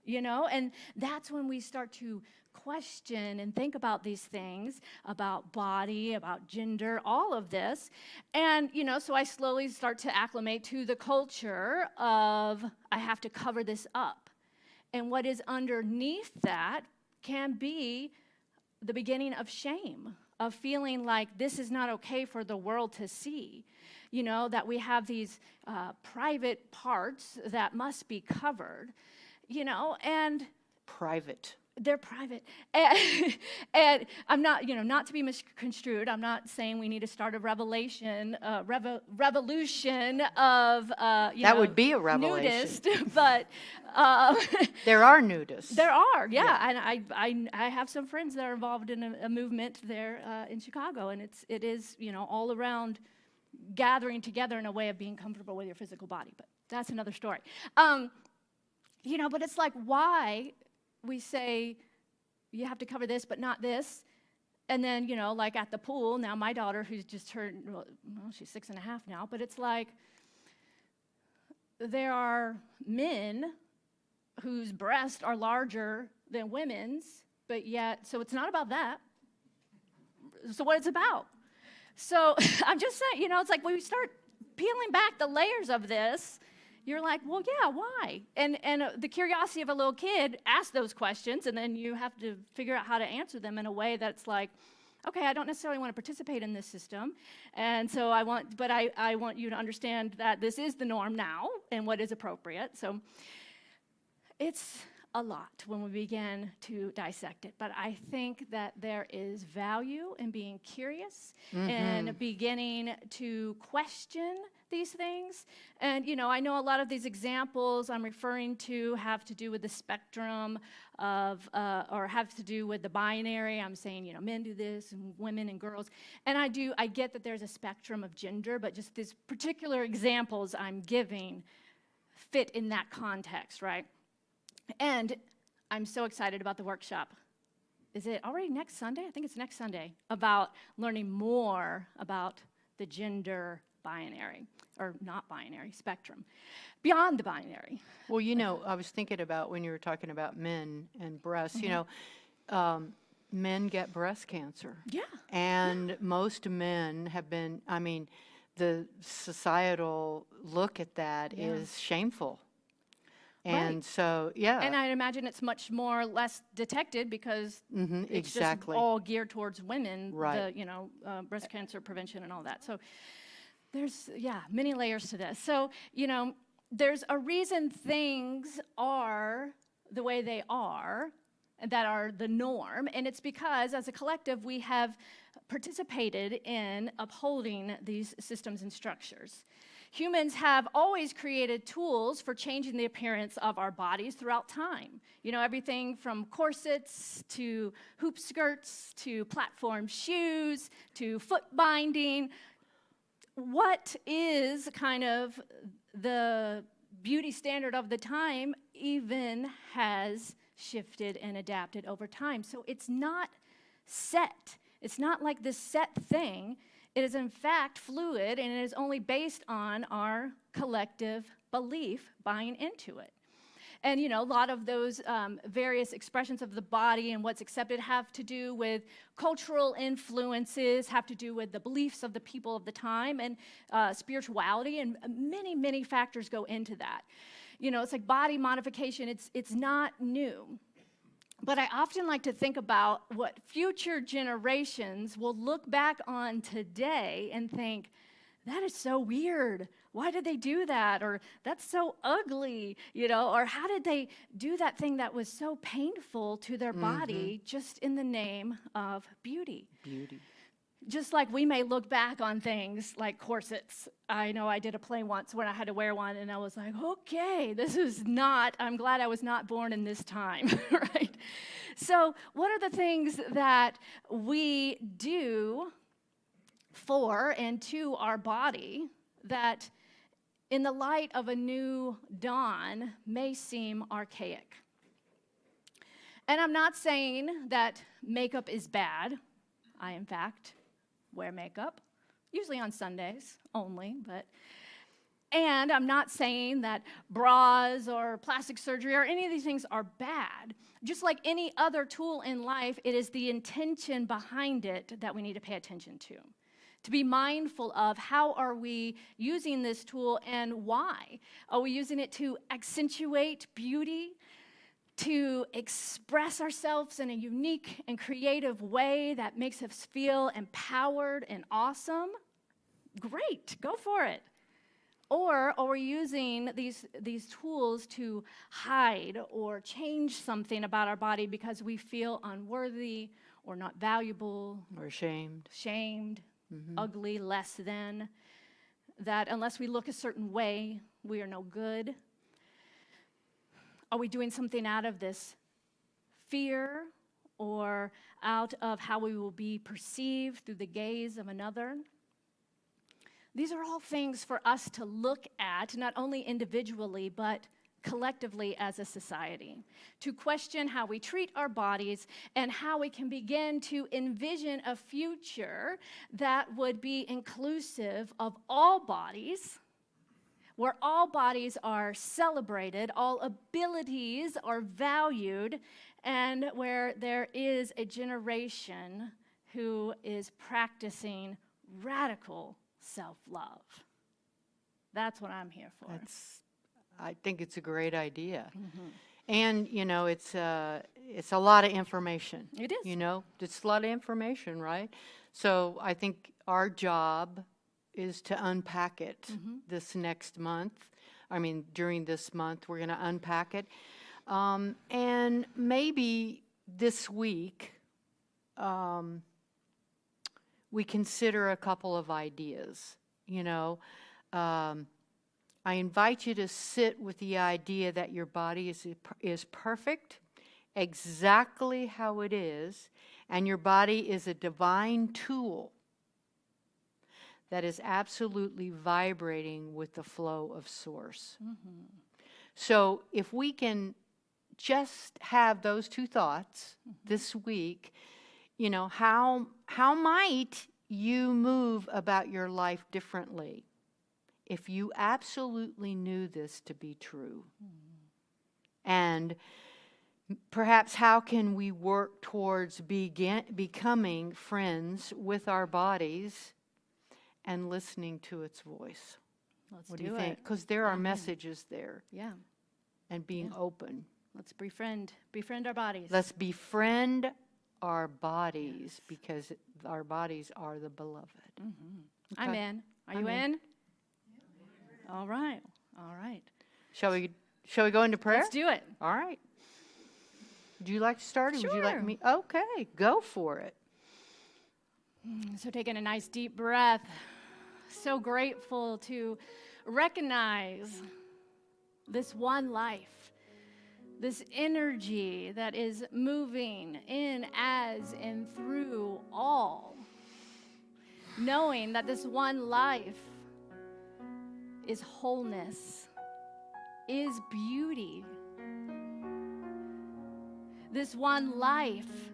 You know, and that's when we start to question and think about these things, about body, about gender, all of this. And, you know, so I slowly start to acclimate to the culture of I have to cover this up. And what is underneath that can be the beginning of shame, of feeling like this is not okay for the world to see. You know, that we have these private parts that must be covered. You know, and Private. they're private. And I'm not, you know, not to be misconstrued, I'm not saying we need to start a revolution of, That would be a revelation. nudist, but There are nudists. there are, yeah. And I have some friends that are involved in a movement there in Chicago, and it is, you know, all around gathering together in a way of being comfortable with your physical body, but that's another story. You know, but it's like why we say you have to cover this but not this. And then, you know, like at the pool, now my daughter who's just turned, well, she's 6.5 now, but it's like there are men whose breasts are larger than women's, but yet, so it's not about that. So what it's about? So I'm just saying, you know, it's like when we start peeling back the layers of this, you're like, well, yeah, why? And the curiosity of a little kid asks those questions, and then you have to figure out how to answer them in a way that's like, okay, I don't necessarily want to participate in this system, and so I want you to understand that this is the norm now and what is appropriate. So it's a lot when we begin to dissect it, but I think that there is value in being curious and beginning to question these things. And, you know, I know a lot of these examples I'm referring to have to do with the spectrum of, or have to do with the binary. I'm saying, you know, men do this and women and girls. And I get that there's a spectrum of gender, but just these particular examples I'm giving fit in that context, right? And I'm so excited about the workshop. Is it already next Sunday? I think it's next Sunday, about learning more about the gender binary, or not binary, spectrum, beyond the binary. Well, you know, I was thinking about when you were talking about men and breasts, you know, men get breast cancer. Yeah. And most men have been, I mean, the societal look at that is shameful. And Right. so, yeah. And I imagine it's much more less detected because it's exactly. just all geared towards women, Right. the, you know, breast cancer prevention and all that. So there's, many layers to this. So, you know, there's a reason things are the way they are, and that are the norm, and it's because as a collective we have participated in upholding these systems and structures. Humans have always created tools for changing the appearance of our bodies throughout time. You know, everything from corsets to hoop skirts to platform shoes to foot binding. What is kind of the beauty standard of the time even has shifted and adapted over time. So it's not set. It's not like this set thing. It is in fact fluid, and it is only based on our collective belief buying into it. And, you know, a lot of those various expressions of the body and what's accepted have to do with cultural influences, have to do with the beliefs of the people of the time, and spirituality, and many, many factors go into that. You know, it's like body modification, it's not new. But I often like to think about what future generations will look back on today and think, that is so weird. Why did they do that? Or that's so ugly, you know? Or how did they do that thing that was so painful to their body just in the name of beauty? Beauty. just like we may look back on things like corsets. I know I did a play once when I had to wear one, and I was like, okay, I'm glad I was not born in this time, right? So what are the things that we do for and to our body that in the light of a new dawn may seem archaic? And I'm not saying that makeup is bad. I, in fact, wear makeup, usually on Sundays only, and I'm not saying that bras or plastic surgery or any of these things are bad. Just like any other tool in life, it is the intention behind it that we need to pay attention to be mindful of how are we using this tool and why. Are we using it to accentuate beauty, to express ourselves in a unique and creative way that makes us feel empowered and awesome? Great, go for it. Or are we using these tools to hide or change something about our body because we feel unworthy or not valuable? Or shamed. Ugly, less than, that unless we look a certain way, we are no good? Are we doing something out of this fear or out of how we will be perceived through the gaze of another? These are all things for us to look at, not only individually, but collectively as a society, to question how we treat our bodies and how we can begin to envision a future that would be inclusive of all bodies, where all bodies are celebrated, all abilities are valued, and where there is a generation who is practicing radical self-love. That's what I'm here for. I think it's a great idea. And, it's a lot of information. It is. It's a lot of information, right? So I think our job is to unpack it this next month. During this month, we're going to unpack it. And maybe this week, we consider a couple of ideas. I invite you to sit with the idea that your body is perfect, exactly how it is, and your body is a divine tool that is absolutely vibrating with the flow of Source. So if we can just have those two thoughts this week, how might you move about your life differently if you absolutely knew this to be true? And perhaps how can we work towards becoming friends with our bodies and listening to its voice? What do you think? Because there are messages there. Yeah. And being open. Let's befriend our bodies. Let's befriend our bodies, because our bodies are the beloved. Okay. I'm in. Are you in? All right. Shall we go into prayer? Let's do it. All right. Would you like to start, or Sure. would you like me? Okay, go for it. So taking a nice deep breath. So grateful to recognize this one life, this energy that is moving in, as, and through all, knowing that this one life is wholeness, is beauty. This one life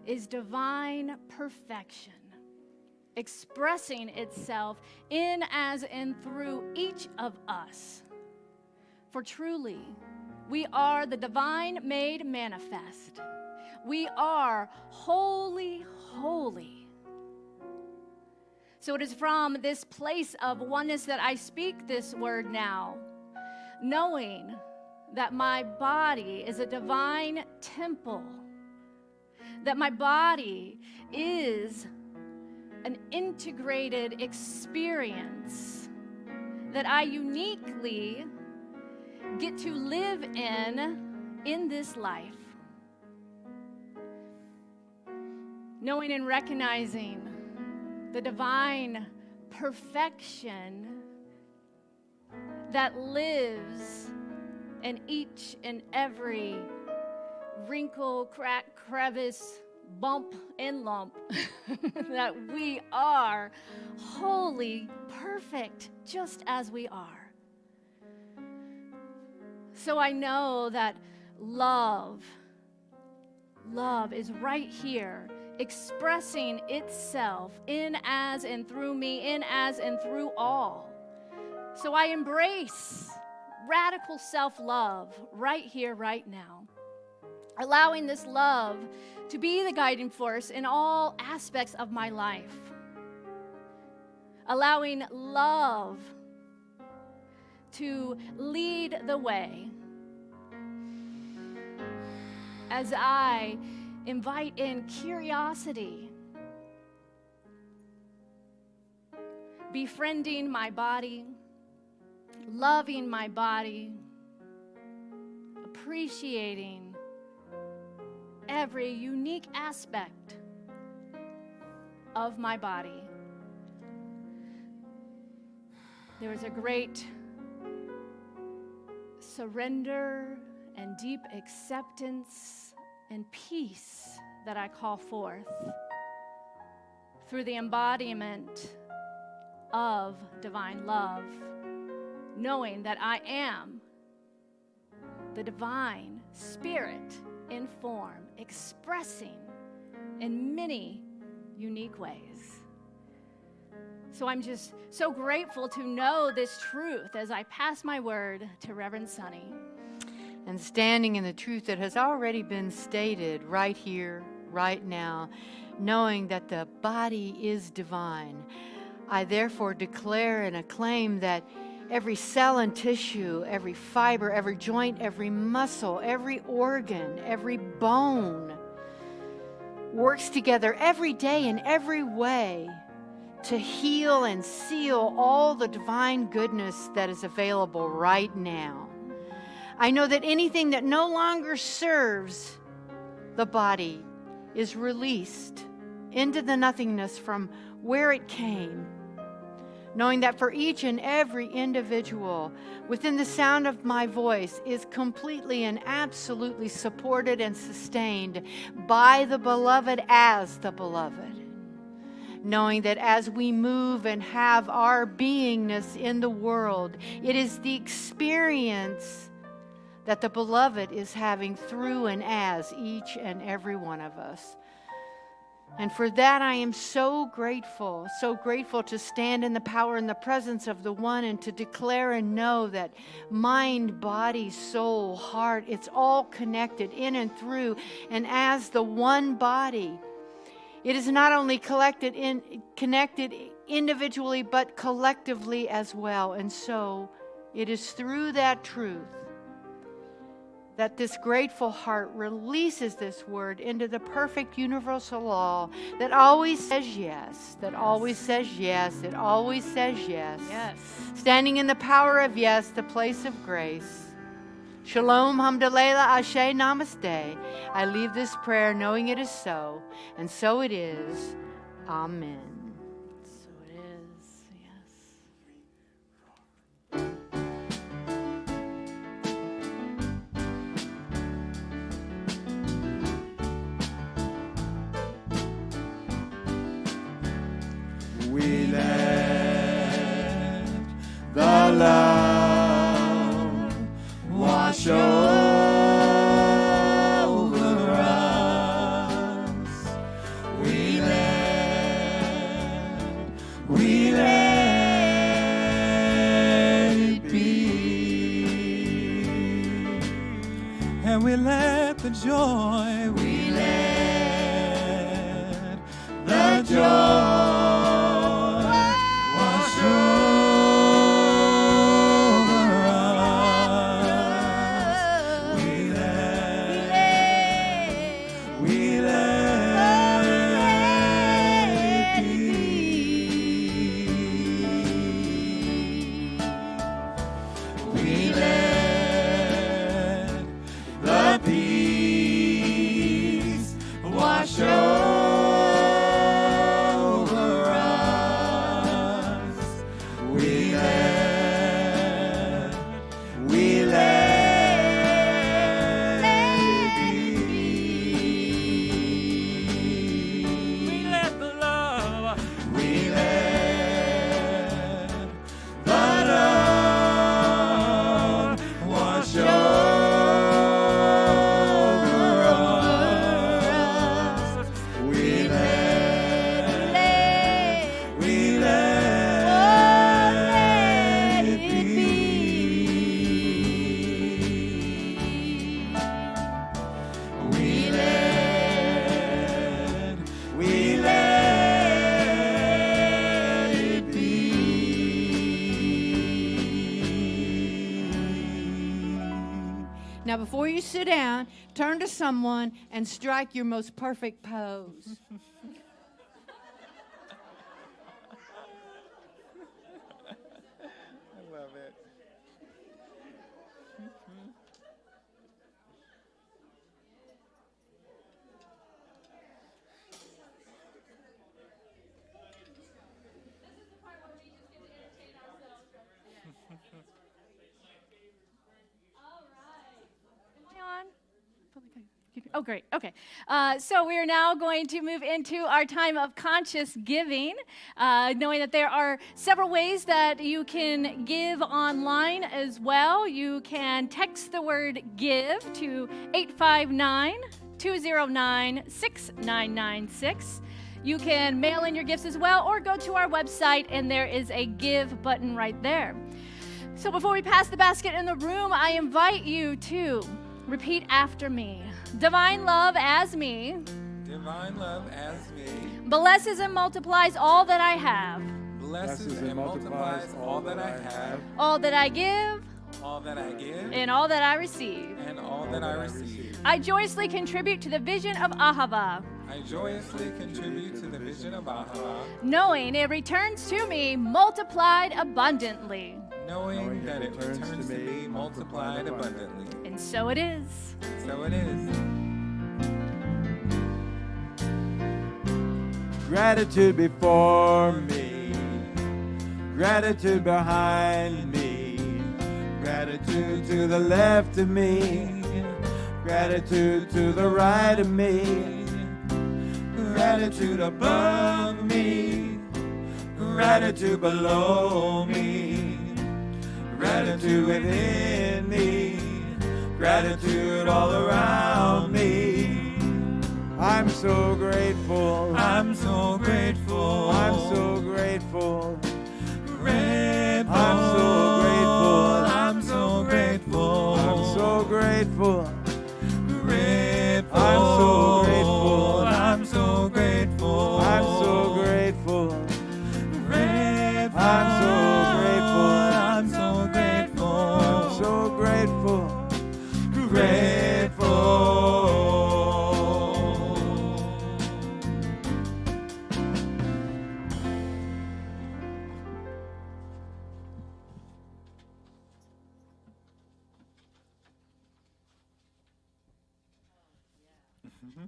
is divine perfection, expressing itself in, as, and through each of us. For truly, we are the divine made manifest. We are holy, holy. So it is from this place of oneness that I speak this word now, knowing that my body is a divine temple, that my body is an integrated experience that I uniquely get to live in this life. Knowing and recognizing the divine perfection that lives in each and every wrinkle, crack, crevice, bump, and lump, that we are wholly perfect just as we are. So I know that love is right here, expressing itself in, as, and through me, in, as, and through all. So I embrace radical self-love right here, right now, allowing this love to be the guiding force in all aspects of my life, allowing love to lead the way as I invite in curiosity, befriending my body, loving my body, appreciating every unique aspect of my body. There is a great surrender and deep acceptance and peace that I call forth through the embodiment of divine love, knowing that I am the divine spirit in form, expressing in many unique ways. So I'm just so grateful to know this truth as I pass my word to Reverend Sonny. And standing in the truth that has already been stated right here, right now, knowing that the body is divine, I therefore declare and acclaim that every cell and tissue, every fiber, every joint, every muscle, every organ, every bone works together every day in every way to heal and seal all the divine goodness that is available right now. I know that anything that no longer serves the body is released into the nothingness from where it came, knowing that for each and every individual within the sound of my voice is completely and absolutely supported and sustained by the beloved as the beloved. Knowing that as we move and have our beingness in the world, it is the experience that the beloved is having through and as each and every one of us. And for that, I am so grateful to stand in the power and the presence of the One and to declare and know that mind, body, soul, heart, it's all connected in and through. And as the one body, it is not only connected individually, but collectively as well. And so it is through that truth that this grateful heart releases this word into the perfect universal law that always says yes, that always says yes, that always says yes. Yes. Standing in the power of yes, the place of grace. Shalom, hamdalela, ashe, namaste. I leave this prayer knowing it is so, and so it is. Amen. So it is, yes. We let the love wash over us. We let it be. And we let the joy, We let the joy wash over us. We let it be. We let the peace wash over Now, before you sit down, turn to someone and strike your most perfect pose. I love it. Oh, great. Okay. So we are now going to move into our time of conscious giving, knowing that there are several ways that you can give online as well. You can text the word give to 859-209-6996. You can mail in your gifts as well, or go to our website and there is a give button right there. So before we pass the basket in the room, I invite you to repeat after me. Divine love as me. Divine love as me. Blesses and multiplies all that I have. Blesses and multiplies all that I have. All that I give. All that I give. And all that I receive. And all that I receive. I joyously contribute to the vision of Ahava. I joyously contribute to the vision of Ahava. Knowing it returns to me multiplied abundantly. Knowing that it returns to me multiplied abundantly. And so it is. So it is. Gratitude before me, gratitude behind me, gratitude to the left of me, gratitude to the right of me, gratitude above me, gratitude below me, gratitude within me, gratitude all around me. I'm so grateful. I'm so grateful. I'm so grateful. Grateful. I'm so grateful. I'm so grateful. I'm so grateful. Grateful. I'm so grateful. I'm so grateful. I'm so grateful. Grateful. I'm so grateful. I'm so grateful. I'm so grateful. Grateful.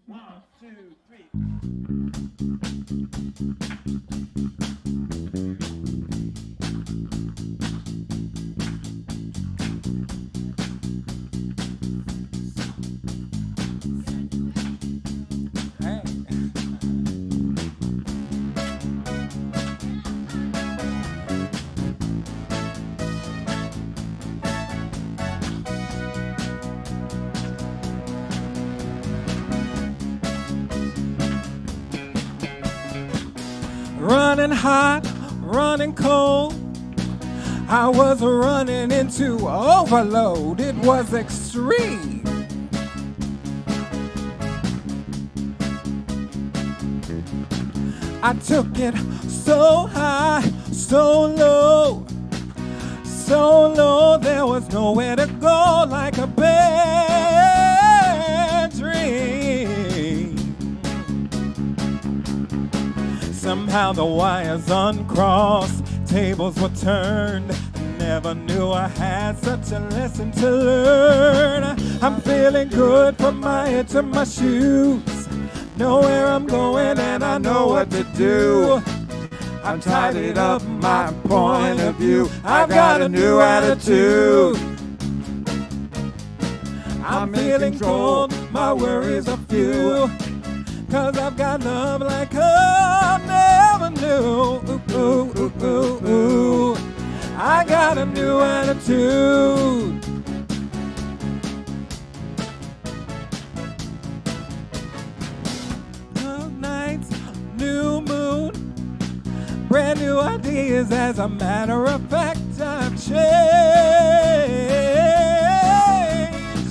One, two, three. Hey. Running hot, running cold. I was running into overload. It was extreme. I took it so high, so low. So low, there was nowhere to go, like a bad dream. Somehow the wires uncrossed, tables were turned. Never knew I had such a lesson to learn. I'm feeling good from my head to my shoes. Know where I'm going and I know what to do. I'm tidied up my point of view. I've got a new attitude. I'm feeling cold, my worries are few. 'Cause I've got love like I never knew. Ooh, ooh, ooh, ooh, ooh. I got a new attitude. New nights, new moon, brand new ideas. As a matter of fact, I've changed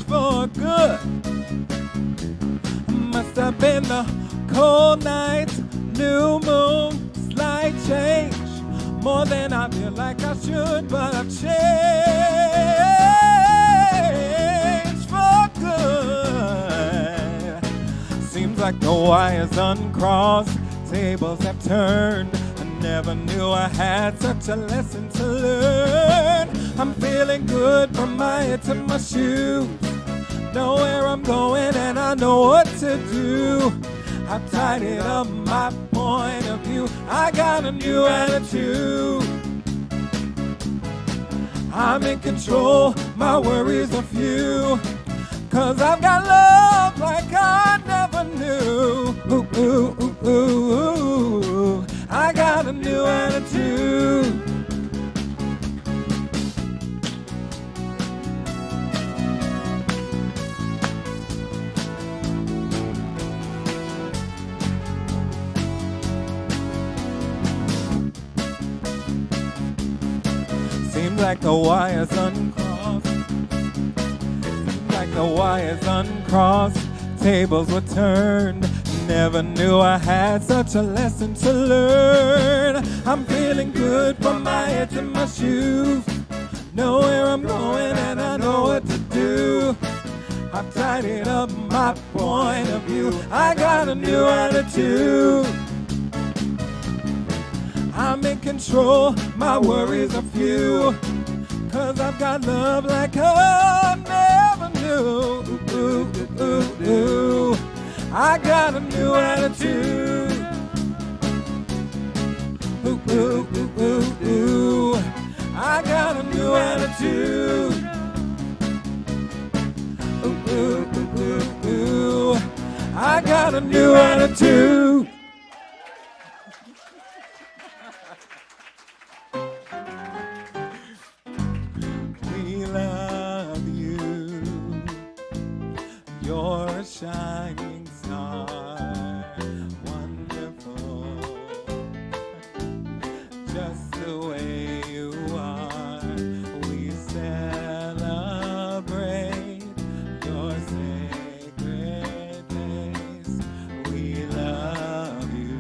for good. Must have been the cold nights, new moon, slight change. More than I feel like I should, but I've changed for like the wires uncrossed, tables have turned. I never knew I had such a lesson to learn. I'm feeling good from my head to my shoes. Know where I'm going and I know what to do. I've tidied up my point of view. I got a new attitude. I'm in control, my worries are few. 'Cause I've got love like I never knew. Ooh, ooh, ooh, ooh, ooh. I got a new attitude. Seems like the wires uncrossed. Seems like the wires uncrossed. Tables were turned. Never knew I had such a lesson to learn. I'm feeling good from my head to my shoes. Know where I'm going and I know what to do. I've tidied up my point of view. I got a new attitude. I'm in control, my worries are few. 'Cause I've got love like I never knew. Ooh, ooh, ooh, ooh. I got a new attitude. Ooh, ooh, ooh, ooh, ooh. I got a new attitude. Ooh, ooh, ooh, ooh, ooh. I got a new attitude. We love you. You're a shining star. Wonderful. Just the way you are. We celebrate your sacred place. We love you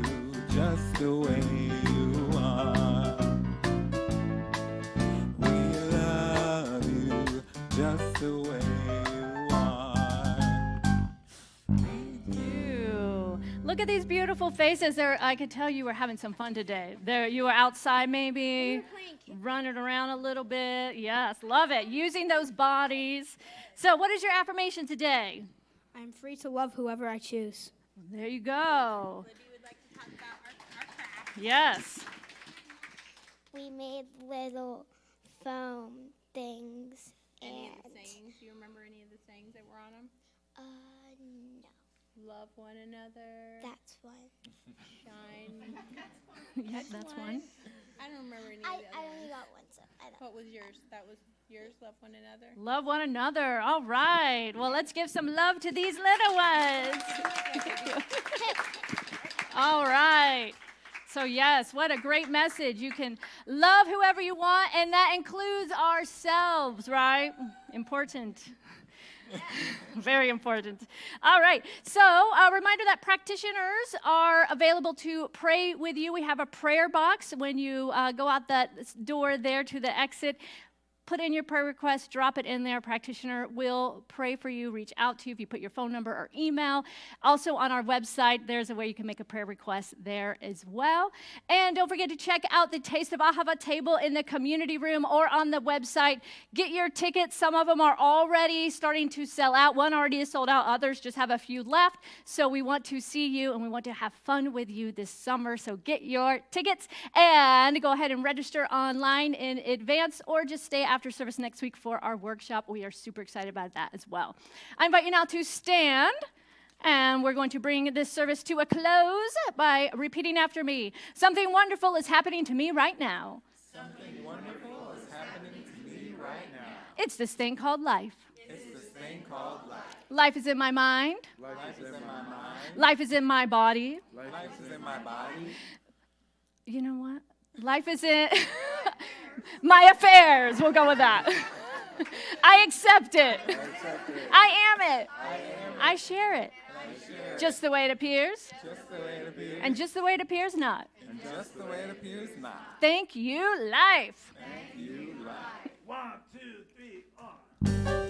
just the way you are. We love you just the way you are. Look at these beautiful faces. I could tell you were having some fun today. There, you were outside maybe, running around a little bit. Yes, love it. Using those bodies. So what is your affirmation today? I'm free to love whoever I choose. There you go. Libby would like to talk about our craft. Yes. We made little foam things. Any and of the sayings? Do you remember any of the sayings that were on them? no, Love one another. that's one. Shine. Yep, that's one. I don't remember any of the I other only ones. got one, so I don't. What was yours? That was yours. Love one another. Love one another. All right. Well, let's give some love to these little ones. All right. So, yes, what a great message. You can love whoever you want, and that includes ourselves, right? Important. Very important. All right. So, a reminder that practitioners are available to pray with you. We have a prayer box when you go out that door there to the exit. Put in your prayer request, drop it in there. Practitioner will pray for you, reach out to you if you put your phone number or email. Also on our website, there's a way you can make a prayer request there as well. And don't forget to check out the Taste of Ahava table in the community room or on the website. Get your tickets. Some of them are already starting to sell out. One already is sold out. Others just have a few left. So we want to see you and we want to have fun with you this summer. So get your tickets and go ahead and register online in advance or just stay after service next week for our workshop. We are super excited about that as well. I invite you now to stand, and we're going to bring this service to a close by repeating after me. Something wonderful is happening to me right now. Something wonderful is happening to me right now. It's this thing called life. It's this thing called life. Life is in my mind. Life is in my mind. Life is in my body. Life is in my body. You know what? Life is in my affairs. We'll go with that. I accept it. I am it. I share it. Just the way it appears. Just the way it appears. And just the way it appears not. And just the way it appears not. Thank you, life. Thank you, life. 1, 2, 3, 4.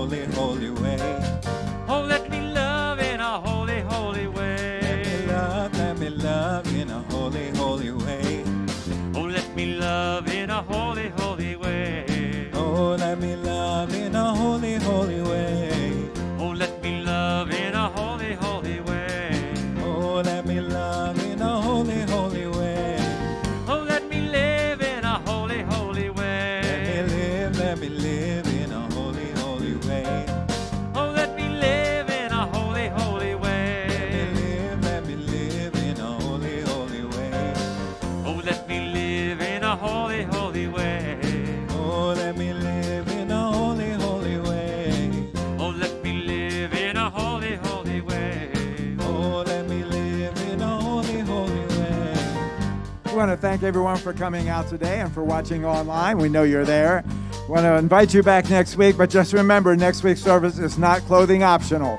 holy, holy way. Oh, let me love in a holy, holy way. Let me love in a holy, holy way. Oh, let me love in a holy, holy way. Oh, let me love in a holy, holy way. Oh, let me love in a holy, holy way. Oh, let me love in a holy, holy way. Oh, let me live in a holy, holy way. Let me live in a holy, holy way. Oh, let me live in a holy, holy way. Let me live in a holy, holy way. Oh, let me live in a holy, holy way. Oh, let me live in a holy, holy way. Oh, let me live in a holy, holy way. Oh, let me live in a holy, holy way. We want to thank everyone for coming out today and for watching online. We know you're there. We want to invite you back next week, but just remember, next week's service is not clothing optional.